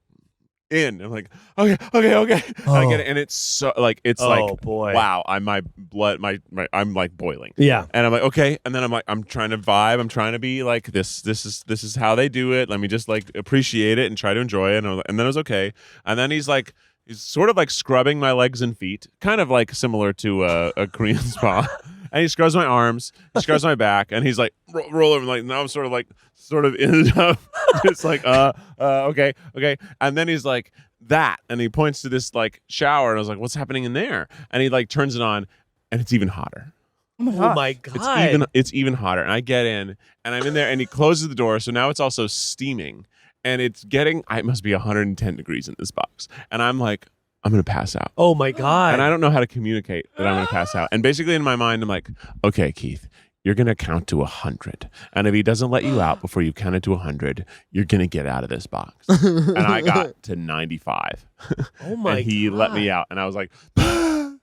in. I'm like, okay. And I get it, and it's so like, it's like, boy. wow, I'm I'm like boiling. Yeah. And I'm like, okay. And then I'm like, I'm trying to vibe. I'm trying to be like, this is how they do it. Let me just like appreciate it and try to enjoy it. And then it was okay. And then he's sort of like scrubbing my legs and feet, kind of like similar to a Korean spa. And he scrubs my arms, he scrubs my back, and he's like, roll over. Like, now I'm sort of in the tub. It's like, okay. And then he's like, that. And he points to this like shower. And I was like, what's happening in there? And he like turns it on, and it's even hotter. Oh my God. It's even hotter. And I get in, and I'm in there, and he closes the door. So now it's also steaming. And it must be 110 degrees in this box. And I'm like, I'm going to pass out. Oh my God. And I don't know how to communicate that I'm going to pass out. And basically in my mind, I'm like, okay, Keith, you're going to count to 100. And if he doesn't let you out before you counted to 100, you're going to get out of this box. And I got to 95. Oh my And he let me out. And I was like, I'm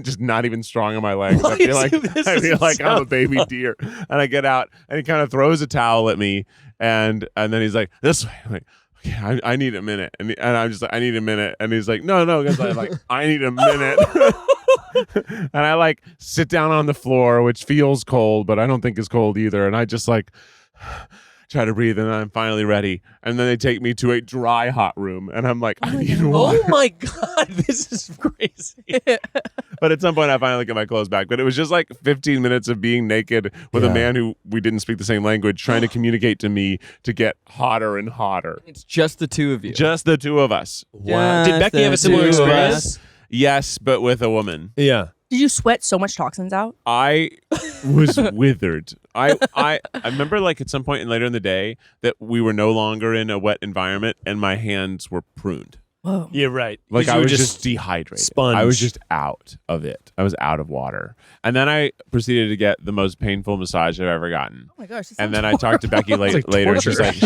just not even strong on my legs. I feel like I'm a baby deer. And I get out, and he kind of throws a towel at me, and then he's like, this way. I'm like, okay, I need a minute. And I'm just like, I need a minute. And he's like, no, because I'm like, I need a minute. And I like sit down on the floor, which feels cold, but I don't think is cold either. And I just like try to breathe, and then I'm finally ready. And then they take me to a dry hot room, and I'm like, I need water. Oh my God, this is crazy. But at some point, I finally get my clothes back. But it was just like 15 minutes of being naked with a man who we didn't speak the same language, trying to communicate to me to get hotter and hotter. It's just the two of you. Just the two of us. Wow. Did Becky have a similar experience? Yes, but with a woman. Yeah. Did you sweat so much toxins out? I was withered. I remember like at some point later in the day that we were no longer in a wet environment, and my hands were pruned. Whoa. Yeah, right. Like I was just dehydrated. Sponge. I was just out of it. I was out of water. And then I proceeded to get the most painful massage I've ever gotten. Oh my gosh. And then I talked to Becky later, and she's like,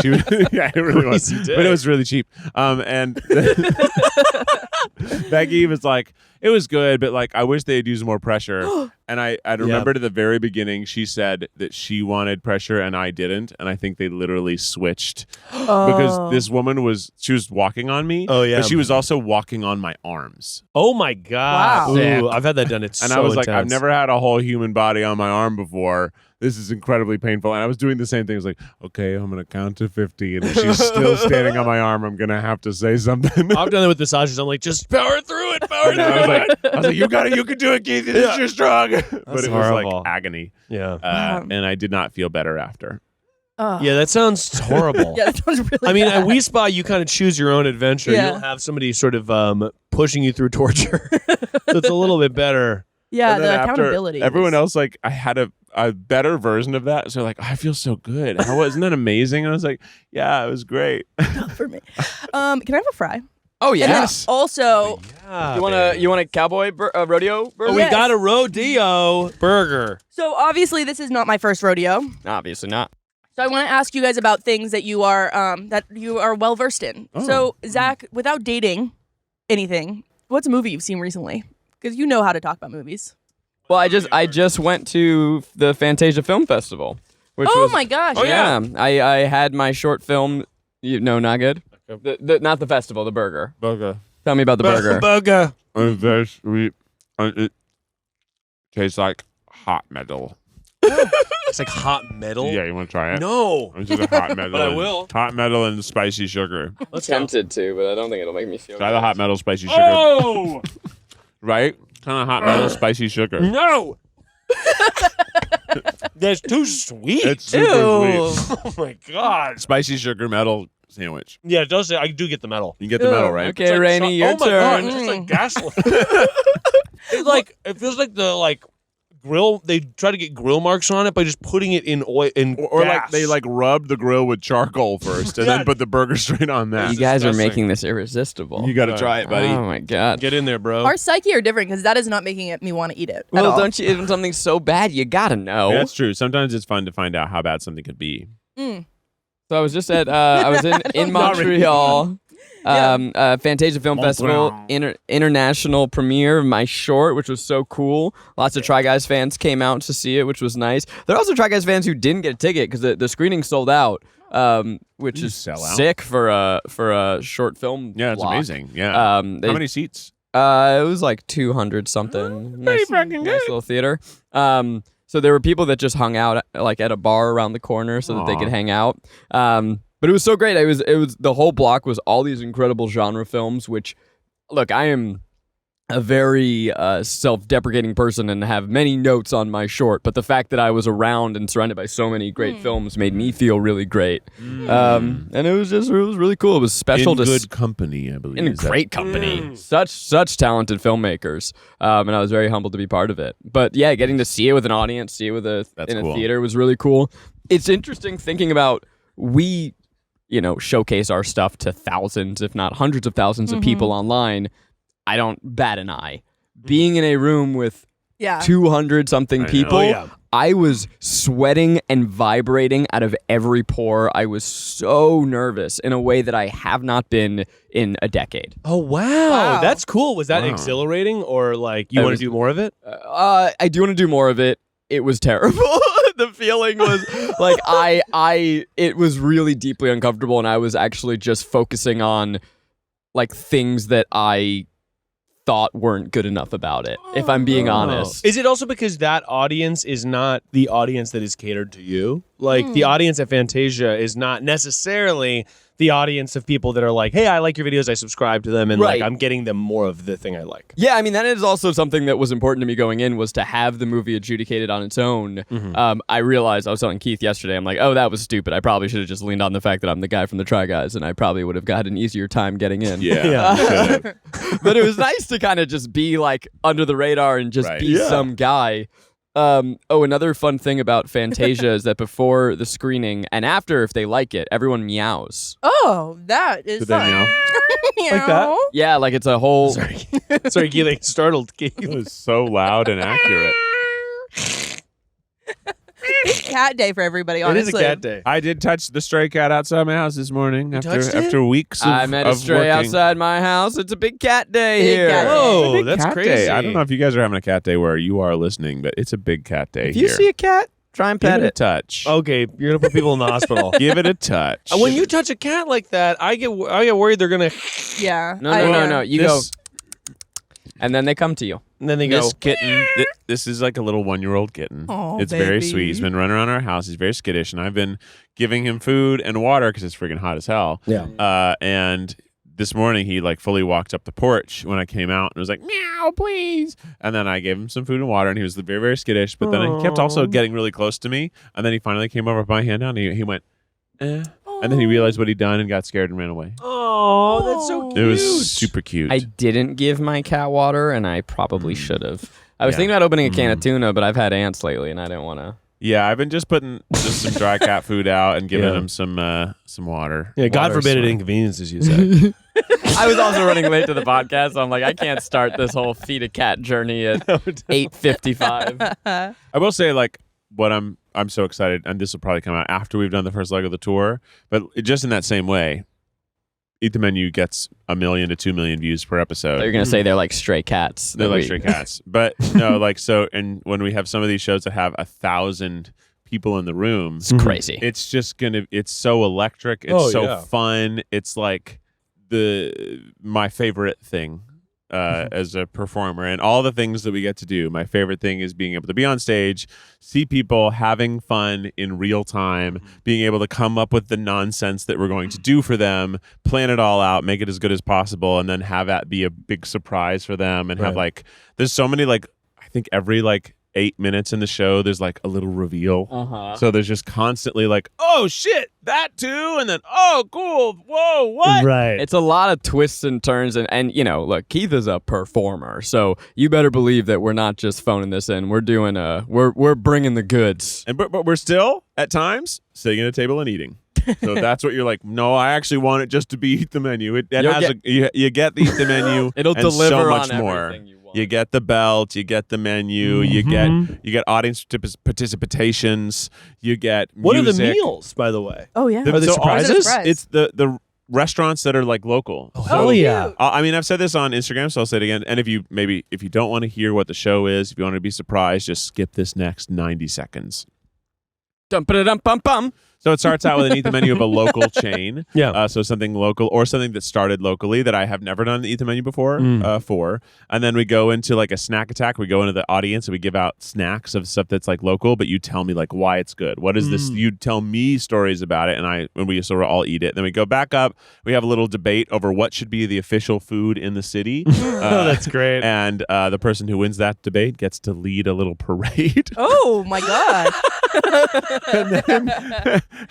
yeah, it really was. Crazy day. But it was really cheap. And Becky was like, it was good, but like I wish they had used more pressure. And I remembered at the very beginning she said that she wanted pressure and I didn't, and I think they literally switched because this woman she was walking on me. Oh yeah, but she was also walking on my arms. Oh my God! Wow. Ooh, I've had that done. It's and so I was like, intense. I've never had a whole human body on my arm before. This is incredibly painful. And I was doing the same thing. I was like, okay, I'm going to count to 50. And if she's still standing on my arm, I'm going to have to say something. I've done it with massages. I'm like, just power through it. Power through it. I was like, you got it. You can do it, Keith. You're strong. But it was horrible. like agony. Yeah. And I did not feel better after. Yeah, that sounds horrible. Yeah, that sounds really I mean, bad. at We Spa, you kind of choose your own adventure. Yeah. You don't have somebody sort of pushing you through torture. So it's a little bit better. Yeah, And then the after, accountability. everyone else, like, I had a better version of that. So, like, I feel so good. Isn't that amazing? And I was like, yeah, it was great. for me. Can I have a fry? Oh And then yes. also, Yeah, You want a cowboy rodeo burger? Oh, Yes. we got a rodeo burger. so obviously this is not my first rodeo. Obviously not. So I want to ask you guys about things that you are well versed in. Oh. So Zach, without dating anything, what's a movie you've seen recently? Because you know how to talk about movies. Well, I just went to the Fantasia Film Festival. Which Oh was, my gosh! Oh, yeah. I had my short film. Not good. Not the festival. The burger. Burger. Tell me about the burger. Burger. It's very sweet. It tastes like hot metal. It's like hot metal. Yeah, you want to try it? No. It's just a hot metal. But I will. Hot metal and spicy sugar. Let's go. Tempted to, but I don't think it'll make me feel. Try good. the hot metal, spicy sugar. Oh Right? Kind of hot metal, spicy sugar. no! That's too sweet. It's super sweet. Oh my God. Spicy sugar metal sandwich. Yeah, it does say I do get the metal. You get the metal, right? Okay, Rainie, your oh my turn. God, it's just like gasoline. It feels like the grill. They try to get grill marks on it by just putting it in oil or like gas. they like rub the grill with charcoal first and then put the burger straight on that. You guys are disgusting. making this irresistible. You got to try it, buddy. Oh my god. Get in there, bro. Our psyche are different because that is not making me want to eat it. At Well, all. don't you? If something's so bad, you gotta know. That's true. Sometimes it's fun to find out how bad something could be. Mm. So I was just at I was in Montreal, Fantasia Film Festival international premiere of my short, which was so cool. Lots of Try Guys fans came out to see it, which was nice. There are also Try Guys fans who didn't get a ticket because the screening sold out, which is sell out. sick for a short film. Yeah, it's block. amazing. Yeah. How how many seats? It was like 200 something. Pretty fucking nice good. little theater. So there were people that just hung out like at a bar around the corner so that they could hang out. But it was so great. It was the whole block was all these incredible genre films, which look, I am a very self-deprecating person and have many notes on my short, but the fact that I was around and surrounded by so many great films made me feel really great. And it was really cool. It was special In to good company, I believe. in Is that- great company. Such talented filmmakers. And I was very humbled to be part of it. But yeah, getting to see it with an audience, see it with That's in a cool. theater was really cool. It's interesting thinking about we, showcase our stuff to thousands, if not hundreds of thousands of people online. I don't bat an eye. Being in a room with Yeah. 200 something I know. people, Oh, yeah. I was sweating and vibrating out of every pore. I was so nervous in a way that I have not been in a decade. Oh wow. Wow. That's cool. Was that Wow. exhilarating or like you It want was- to do more of it? I do want to do more of it. It was terrible. The feeling was like it was really deeply uncomfortable, and I was actually just focusing on like things that I thought weren't good enough about it, if I'm being honest. Is it also because that audience is not the audience that is catered to you? Like the audience at Fantasia is not necessarily the audience of people that are like, hey, I like your videos, I subscribe to them, and Right. like I'm getting them more of the thing I like. Yeah, I mean, that is also something that was important to me going in, was to have the movie adjudicated on its own. I realized, I was telling Keith yesterday, I'm like, oh, that was stupid. I probably should have just leaned on the fact that I'm the guy from the Try Guys, and I probably would have got an easier time getting in. Yeah. you should've. But it was nice to kind of just be like under the radar and just Right. be some guy. Another fun thing about Fantasia is that before the screening and after, if they like it, everyone meows. Oh, that is Did they fun. meow? Like that? Yeah, like it's a whole. Sorry, Keith, I startled Keith. It was so loud and accurate. It's cat day for everybody, It honestly. is a cat day. I did touch the stray cat outside my house this morning touched it? after weeks of I met a of stray working. outside my house. It's a big cat day Big here. cat day. Whoa, Big that's cat crazy. Day. I don't know if you guys are having a cat day where you are listening, but it's a big cat day If you here. see a cat, try and Give pet it a it. touch. Okay, you're gonna put people in the hospital. Give it a touch. When you touch a cat like that, I get worried they're gonna, Yeah. No. You This- go, and then they come to you. and then they go. This kitten, this is like a little 1-year-old kitten. Aw, It's very baby. sweet. He's been running around our house. He's very skittish, and I've been giving him food and water because it's freaking hot as hell. Yeah. And this morning he like fully walked up the porch when I came out and was like, meow, please. And then I gave him some food and water, and he was very, very skittish. But then he kept also getting really close to me. And then he finally came over, put my hand down, and he went, eh. And then he realized what he'd done and got scared and ran away. Oh, that's so cute. It was super cute. I didn't give my cat water, and I probably should have. I was Yeah. thinking about opening a can of tuna, but I've had ants lately, and I didn't want to. Yeah, I've been just putting just some dry cat food out and giving Yeah. him some water. Yeah, God Water's forbid it fine. inconveniences you said. I was also running late to the podcast, so I'm like, I can't start this whole feed a cat journey at 8:55. I will say, like, what I'm so excited, and this will probably come out after we've done the first leg of the tour, but just in that same way, Eat the Menu gets 1 million to 2 million views per episode. They're gonna say they're like stray cats. They're that like we- stray cats. But no, like, so, and when we have some of these shows that have 1,000 people in the room, It's crazy. it's just it's so electric. It's Oh, so yeah. fun. It's like my favorite thing as a performer, and all the things that we get to do. My favorite thing is being able to be on stage, see people having fun in real time, being able to come up with the nonsense that we're going to do for them, plan it all out, make it as good as possible, and then have that be a big surprise for them. And have Right. like, there's so many, like, I think every like 8 minutes in the show, there's like a little reveal. Uh-huh. So there's just constantly like, oh shit, that too, and then oh cool, whoa, what? Right. It's a lot of twists and turns, and look, Keith is a performer, so you better believe that we're not just phoning this in. We're doing we're bringing the goods. And but we're still at times sitting at a table and eating. So that's what you're like. No, I actually want it just to be eat the menu. It has you get the eat the menu. It'll and deliver so much on more. everything you want. You get the belt, you get the menu, you get audience participations, you get What are the music. meals, by the way? Oh yeah. Are they So surprises? Surprise. It's the restaurants that are like local. Oh, hell yeah. I mean, I've said this on Instagram, so I'll say it again. And if you don't want to hear what the show is, if you want to be surprised, just skip this next 90 seconds. Dum-ba-da-dum-bum-bum. So it starts out with an eat the menu of a local chain. Yeah. So something local or something that started locally that I have never done eat the menu before for. And then we go into like a snack attack. We go into the audience and we give out snacks of stuff that's like local, but you tell me like why it's good. What is this? You tell me stories about it and we sort of all eat it. Then we go back up. We have a little debate over what should be the official food in the city. Oh, that's great. And the person who wins that debate gets to lead a little parade. Oh my god.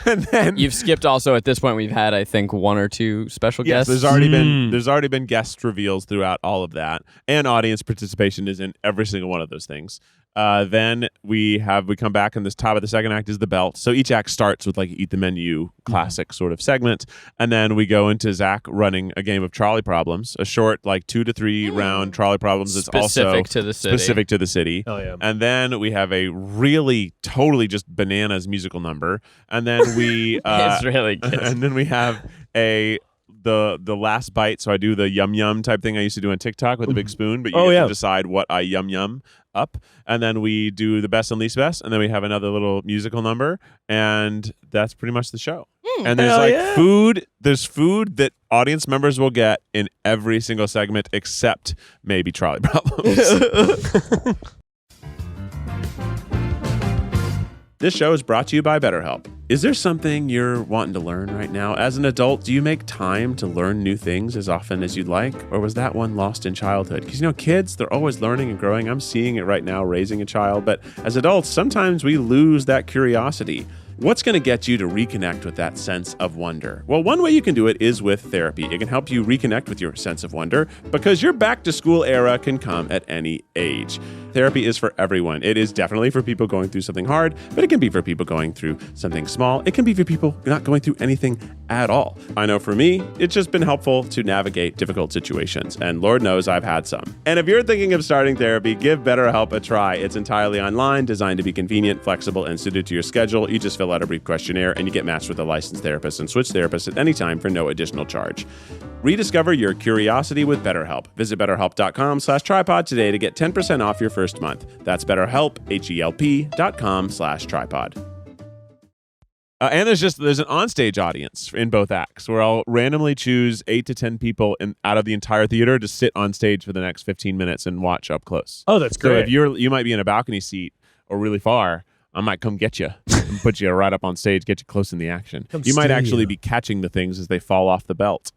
and then You've skipped also at this point. We've had, I think, 1 or 2 special yes, guests. there's already been guest reveals throughout all of that, and audience participation is in every single one of those things. Then we come back, and this top of the second act is the belt. So each act starts with like eat the menu classic sort of segment, and then we go into Zach running a game of trolley problems, a short like 2 to 3 round trolley problems. It's also Specific to the city. Oh yeah. And then we have a really totally just bananas musical number, and then we It's really good. and then we have the last bite. So I do the yum yum type thing I used to do on TikTok with a big spoon, but you get to decide what I yum up. And then we do the best and least best, and then we have another little musical number, and that's pretty much the show. And there's Hell like yeah. food. There's food that audience members will get in every single segment except maybe trolley problems. This show is brought to you by BetterHelp. Is there something you're wanting to learn right now? As an adult, do you make time to learn new things as often as you'd like? Or was that one lost in childhood? Because, kids, they're always learning and growing. I'm seeing it right now raising a child. But as adults, sometimes we lose that curiosity. What's going to get you to reconnect with that sense of wonder? Well, one way you can do it is with therapy. It can help you reconnect with your sense of wonder because your back-to-school era can come at any age. Therapy is for everyone. It is definitely for people going through something hard, but it can be for people going through something small. It can be for people not going through anything at all. I know for me, it's just been helpful to navigate difficult situations, and Lord knows I've had some. And if you're thinking of starting therapy, give BetterHelp a try. It's entirely online, designed to be convenient, flexible, and suited to your schedule. You just fill out a brief questionnaire, and you get matched with a licensed therapist and switch therapists at any time for no additional charge. Rediscover your curiosity with BetterHelp. Visit BetterHelp.com/tripod today to get 10% off your first month. That's BetterHelp, HELP.com/tripod. And there's an onstage audience in both acts where I'll randomly choose 8 to 10 people out of the entire theater to sit on stage for the next 15 minutes and watch up close. Oh, that's So great. if you might be in a balcony seat or really far, I might come get you and put you right up on stage, get you close in the action. You might steal actually you. be catching the things as they fall off the belt.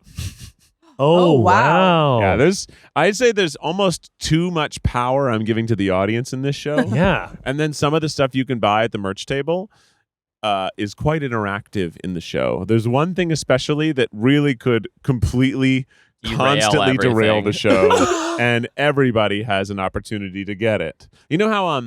Oh, wow. wow. Yeah, I'd say there's almost too much power I'm giving to the audience in this show. Yeah. And then some of the stuff you can buy at the merch table is quite interactive in the show. There's one thing especially that really could completely constantly derail the show, and everybody has an opportunity to get it. You know how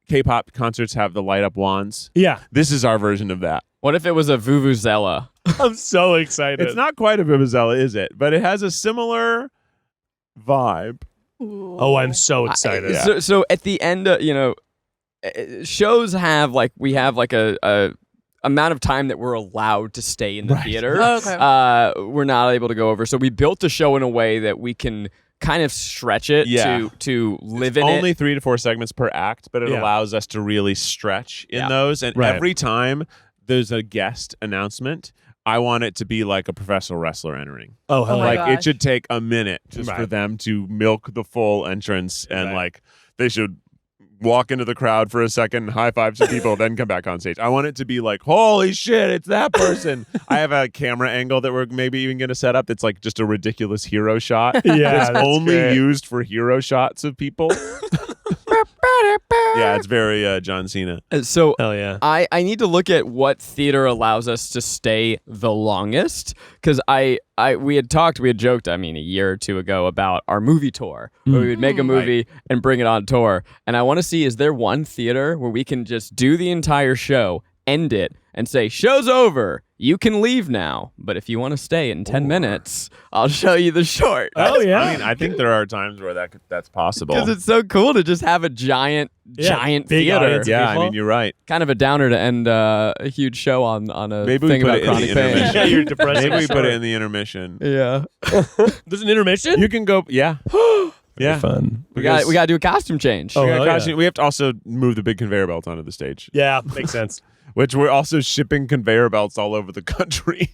K-pop concerts have the light up wands? Yeah. This is our version of that. What if it was a vuvuzela? I'm so excited. It's not quite a vuvuzela, is it? But it has a similar vibe. Oh, I'm so excited. So at the end, shows have we have a amount of time that we're allowed to stay in the theater. Oh, okay. We're not able to go over. So we built the show in a way that we can kind of stretch it to live in Only it. 3 to 4 segments per act, but it Yeah. allows us to really stretch in those. And Right. every time there's a guest announcement, I want it to be like a professional wrestler entering. Oh, hell my yeah. Like it gosh. should take a minute just for Right. them to milk the full entrance, and Right. they should walk into the crowd for a second, high five some people, then come back on stage. I want it to be like, holy shit, it's that person. I have a camera angle that we're maybe even going to set up. It's like just a ridiculous hero shot. Yeah, that's that's only great. used for hero shots of people. Yeah, it's very John Cena. So Hell yeah. I need to look at what theater allows us to stay the longest, because we had joked, I mean, a year or two ago about our movie tour, where we would make a movie and bring it on tour. And I want to see, is there one theater where we can just do the entire show, end it, and say, show's over, you can leave now, but if you want to stay in 10 minutes, I'll show you the short. Oh, yeah. I mean, I think there are times where that's possible. Because it's so cool to just have a giant big theater. audience. Yeah, I people. mean, you're right. Kind of a downer to end a huge show on a Maybe thing we put about it in chronic the pain. intermission. Yeah, you're depressing. Maybe we put it in the intermission. Yeah. There's an intermission? You can go, yeah. Yeah. Fun. We got to do a costume change. Oh, We got hell yeah. costume- we have to also move the big conveyor belt onto the stage, Yeah, makes sense. which we're also shipping conveyor belts all over the country.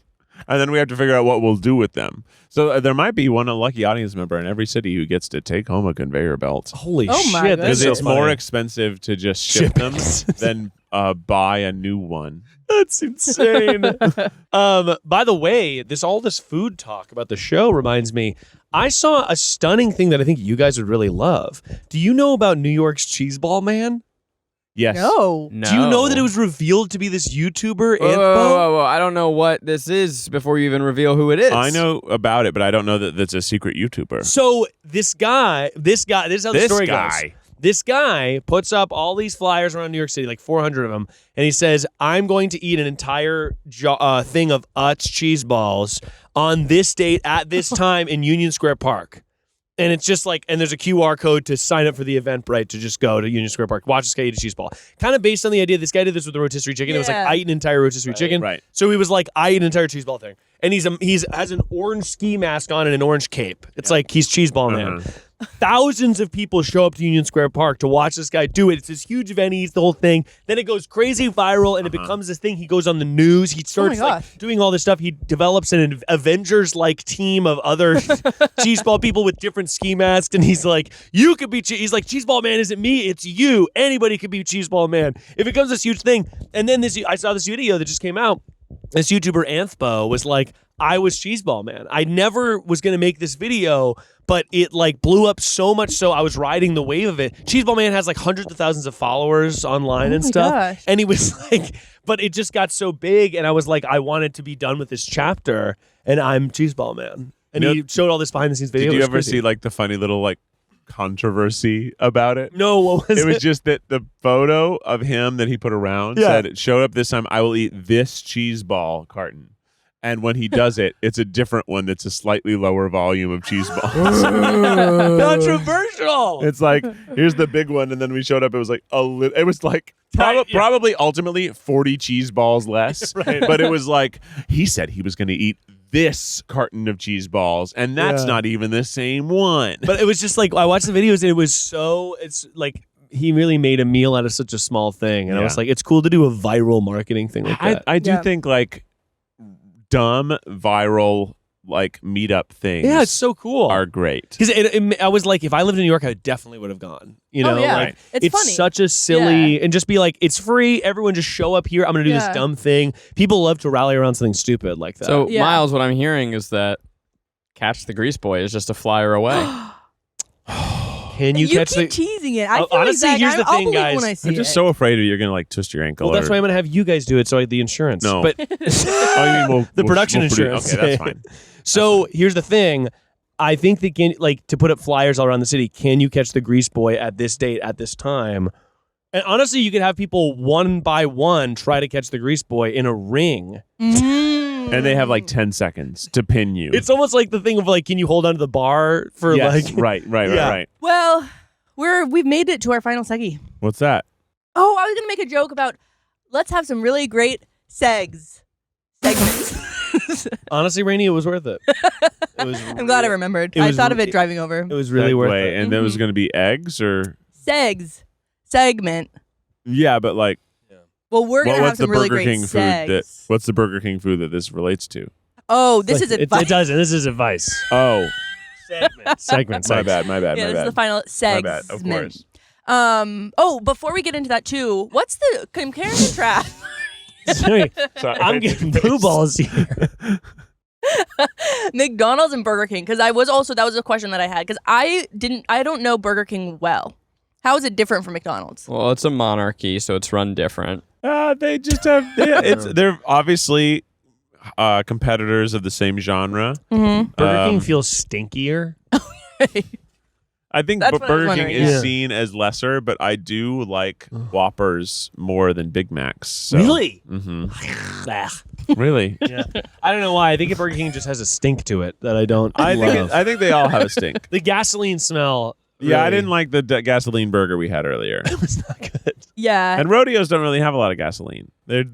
And then we have to figure out what we'll do with them. So there might be one lucky audience member in every city who gets to take home a conveyor belt. Holy Oh my shit. goodness. Because That's it's so more funny. expensive to just ship them than buy a new one. That's insane. By the way, all this food talk about the show reminds me, I saw a stunning thing that I think you guys would really love. Do you know about New York's Cheeseball Man? Yes. No. No. Do you know that it was revealed to be this YouTuber, Whoa, Anthpo? whoa, whoa. I don't know what this is before you even reveal who it is. I know about it, but I don't know that that's a secret YouTuber. So this guy, this is how the story goes. This guy puts up all these flyers around New York City, like 400 of them, and he says, I'm going to eat an entire thing of Utz cheese balls on this date at this time in Union Square Park. And it's just like, and there's a QR code to sign up for the Eventbrite to just go to Union Square Park, watch this guy eat a cheese ball. Kind of based on the idea, this guy did this with the rotisserie chicken. It was like, Yeah. I eat an entire rotisserie chicken. Right. So he was like, I eat an entire cheese ball thing. And he's has an orange ski mask on and an orange cape. It's like he's cheese ball man. Thousands of people show up to Union Square Park to watch this guy do it. It's this huge event. He eats the whole thing. Then it goes crazy viral, and it becomes this thing. He goes on the news. He starts like doing all this stuff. He develops an Avengers-like team of other cheeseball people with different ski masks, and he's like, "You could be." He's like, "Cheeseball man isn't me. It's you. Anybody could be Cheeseball man." It becomes this huge thing. And then I saw this video that just came out. This YouTuber Anthpo was like, I was Cheeseball man. I never was going to make this video, but it like blew up so much so I was riding the wave of it. Cheeseball man has like hundreds of thousands of followers online and stuff. Gosh. And he was like, but it just got so big, and I was like, I wanted to be done with this chapter, and I'm Cheeseball man. And he showed all this behind the scenes video. Did It you was ever crazy. see like the funny little like controversy about it? No, what was It was just that the photo of him that he put around said, it showed up this time, I will eat this cheese ball carton. And when he does it, it's a different one that's a slightly lower volume of cheese balls. controversial? It's like, here's the big one. And then we showed up, it was like it was like probably ultimately 40 cheese balls less. But it was like, he said he was going to eat this carton of cheese balls, and that's not even the same one. But it was just like, I watched the videos, and it was it's like, he really made a meal out of such a small thing. And I was like, it's cool to do a viral marketing thing like that. I do think like dumb viral like meetup things Yeah, it's so cool. are great. Because I was like, if I lived in New York, I definitely would have gone. You know, yeah. like, It's funny. such a silly, and just be like, it's free. Everyone just show up here. I'm going to do this dumb thing. People love to rally around something stupid like that. So, Yeah. Miles, what I'm hearing is that Catch the Grease Boy is just a flyer away. can you catch keep the? teasing it. I feel Honestly, like here's the I'll thing, believe guys. When I see I'm just it. so afraid you're gonna like twist your ankle. Well, that's why I'm going to have you guys do it. So I had the insurance. No. but Oh, you mean the production insurance. Okay, that's fine. So here's the thing. I think that to put up flyers all around the city, can you catch the Grease Boy at this date, at this time? And honestly, you could have people one by one try to catch the Grease Boy in a ring. And they have like 10 seconds to pin you. It's almost like the thing of like, can you hold onto the bar for yes, like... right. Well, we've made it to our final seggy. What's that? Oh, I was gonna make a joke about let's have some really great segments. Honestly, Rainie, it was worth it. It was I'm glad I remembered. it I was thought of re- it driving over. It was really worth Segue, it. And there was going to be eggs or Segment. yeah, but like Well, we're gonna have what's the some really Burger great King food that segs. what's the Burger King food that this relates to? Oh, this is It advice. doesn't. This is advice. Oh, Segment. my bad. Yeah, this is the final segment. bad, of course. Oh, before we get into that too, what's the compare and contrast? Sorry, Sorry. I'm getting blue balls here. McDonald's and Burger King, because that was a question that I had, because I don't know Burger King well. How is it different from McDonald's? Well, it's a monarchy, so it's run different. They just have. They're obviously competitors of the same genre. Mm-hmm. Burger King feels stinkier. I think That's what I was Burger King wondering, is yeah. seen as lesser, but I do like Whoppers more than Big Macs. So. Really? Mm-hmm. Really? Yeah. I don't know why. I think Burger King just has a stink to it that I don't love. I think they all have a stink. The gasoline smell. Yeah, I really- didn't like the gasoline burger we had earlier. It was not good. Yeah. And rodeos don't really have a lot of gasoline. They're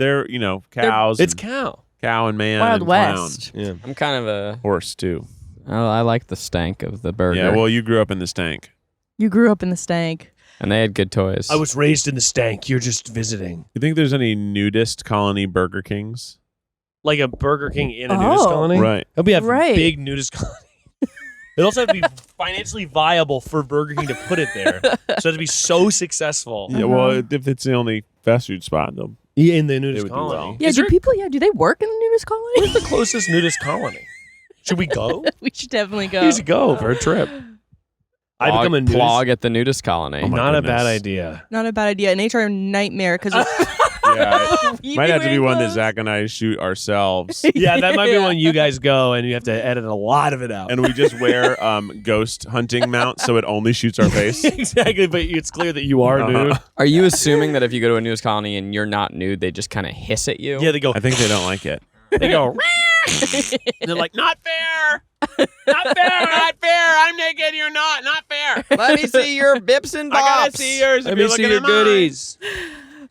cows. It's and cow. cow and man Wild and West. Yeah. I'm kind of a. horse too. I like the stank of the burger. Yeah, well, you grew up in the stank. You grew up in the stank. and they had good toys. I was raised in the stank. You're just visiting. You think there's any nudist colony Burger Kings? Like a Burger King in a nudist colony? Right. It'll be a Right. big nudist colony. It also have to be financially viable for Burger King to put it there. So it has to be so successful Yeah, well, if it's the only fast food spot, they'll in the It nudist would do colony. well. Yeah, Is do there- people? Yeah, do they work in the nudist colony? Where's the closest nudist colony? Should we go? We should definitely go. We should go for a trip. I become a nudist. plug at the nudist colony. Oh my Not a goodness. bad idea. Not a bad idea. An HR nightmare because Yeah, it might have to be one that Zach and I shoot ourselves. Yeah, that might be when you guys go and you have to edit a lot of it out. And we just wear ghost hunting mounts so it only shoots our face. Exactly, but it's clear that you are Uh-huh. nude. Are you assuming that if you go to a nudist colony and you're not nude, they just kind of hiss at you? Yeah, they go. I think they don't like it. They go. They're like, not fair, not fair, not fair. I'm naked. You're not. Not fair. Let me see your bips and bops. I gotta see yours. Let if me you're see looking your at mine. goodies.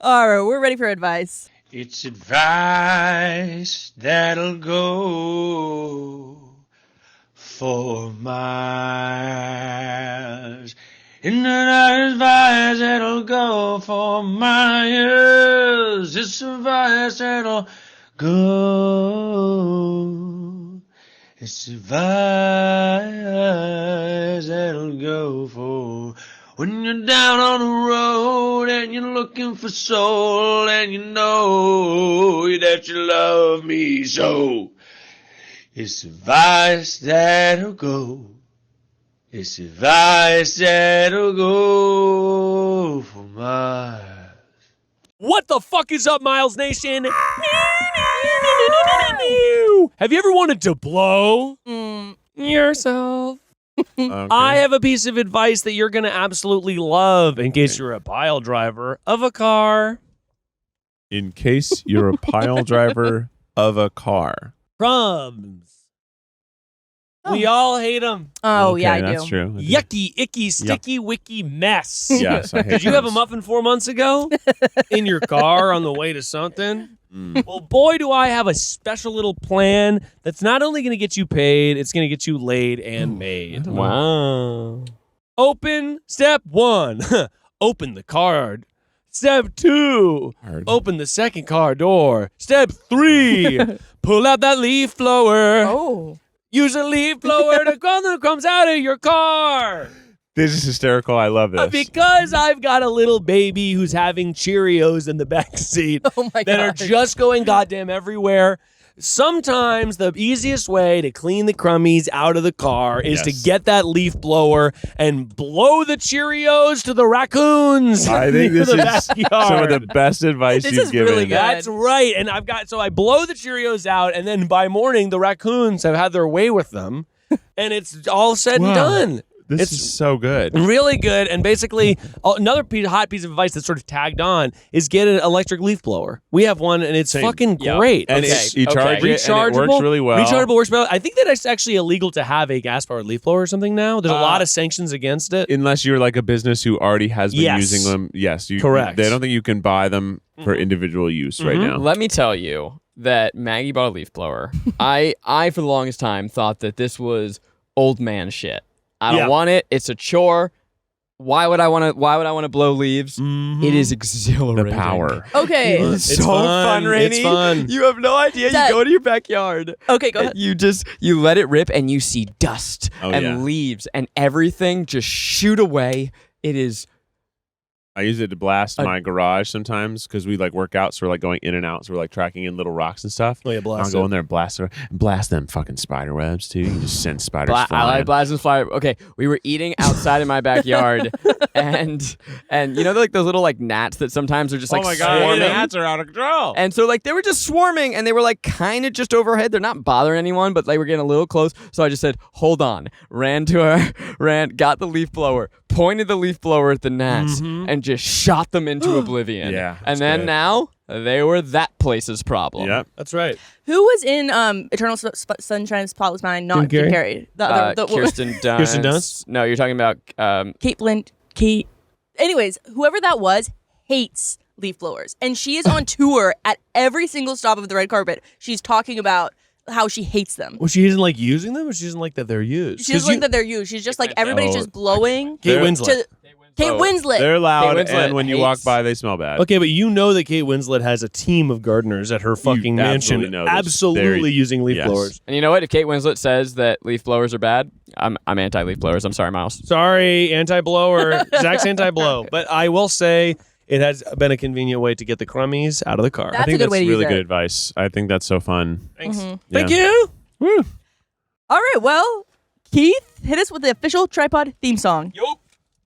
All right, we're ready for advice. It's advice that'll go for miles. And that advice that'll go for miles. It's advice that'll go. It's advice that'll go for when you're down on the road and you're looking for soul and you know that you love me so. It's advice that'll go. It's advice that'll go for miles. What the fuck is up, Miles Nation? Have you ever wanted to blow yourself? Okay. I have a piece of advice that you're going to absolutely love in case you're a pile driver of a car. In case you're a pile driver of a car. Crumbs. Oh. We all hate them. Oh, Okay, yeah, I that's do. true. I do. Yucky, icky, sticky, wicky mess. Yes, I hate Did you have a crumbs. muffin 4 months ago in your car on the way to something? Mm. Well, boy, do I have a special little plan that's not only going to get you paid, it's going to get you laid and made. Wow. Open step 1. Open the card. Step 2. Hard. Open the second car door. Step 3. Pull out that leaf blower. Oh. Use a leaf blower to call the crumbs out of your car. This is hysterical. I love this. Because I've got a little baby who's having Cheerios in the back seat Oh, my that are God. just going goddamn everywhere. Sometimes the easiest way to clean the crummies out of the car is to Yes. get that leaf blower and blow the Cheerios to the raccoons. I think near this the is some backyard. of the best advice This you've is given. really good. That's right. And so I blow the Cheerios out, and then by morning, the raccoons have had their way with them, and it's all said and Wow. done. This It's- is so good. Really good. And basically, another hot piece of advice that's sort of tagged on is get an electric leaf blower. We have one, and it's Same. fucking Yep. great. And Okay, you charge okay. it, and it works really well. Rechargeable works well. I think that it's actually illegal to have a gas-powered leaf blower or something now. There's a lot of sanctions against it. Unless you're like a business who already has been Yes. using them. Yes, you, Correct. They don't think you can buy them for individual use right now. Let me tell you that Maggie bought a leaf blower. I for the longest time thought that this was old man shit. I don't Yeah. want it. It's a chore. Why would I want to blow leaves? It is exhilarating. The power. Okay. It is It's so fun. fun, Rainie. It's fun. You have no idea. Dad. You go to your backyard. Okay, go and ahead. you let it rip and you see dust Oh, and yeah. leaves and everything just shoot away. It is I use it to blast my garage sometimes because we like work out, so we're like going in and out, so we're like tracking in little rocks and stuff. Oh yeah, blast. I'll go in there and blast them fucking spider webs too. You can just send spiders I flying. like blasting fire. Okay, we were eating outside in my backyard, and you know like those little like gnats that sometimes are just like oh my god, swarming. the gnats are out of control. And so like they were just swarming, and they were like kind of just overhead. They're not bothering anyone, but they were getting a little close. So I just said, "Hold on." Got the leaf blower, pointed the leaf blower at the gnats, and just shot them into oblivion. Yeah, and then good. now they were that place's problem. Yep. That's right. Who was in Eternal Sunshine Spotless Mind? Not Jim Jim Carrey? Carrey. The other, Kirsten Dunst. Kirsten Dunst? No, you're talking about Kate. Anyways, whoever that was hates leaf blowers, and she is on tour at every single stop of the red carpet. She's talking about how she hates them. Well, she isn't like using them, or she doesn't like that they're used. She doesn't like that they're used. She's just like everybody's just blowing. Kate Winslet. Kate Winslet. They're loud, Kate Winslet and when you walk hates- by, they smell bad. Okay, but you know that Kate Winslet has a team of gardeners at her fucking mansion, absolutely know this. absolutely using leaf Yes. blowers. And you know what? If Kate Winslet says that leaf blowers are bad, I'm anti-leaf blowers. I'm sorry, Miles. Sorry, anti-blower. Zach's anti-blow. But I will say it has been a convenient way to get the crummies out of the car. That's I think a good way that's to use really it. good advice. I think that's so fun. Thanks. Mhm. Thank Yeah. you. Woo. All right, well, Keith, hit us with the official Tripod theme song.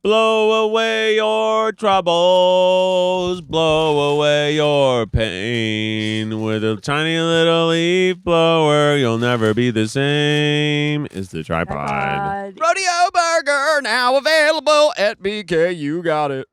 Blow away your troubles, blow away your pain. With a tiny little leaf blower, you'll never be the same. Is the tripod. Rodeo Burger now available at BK. You got it.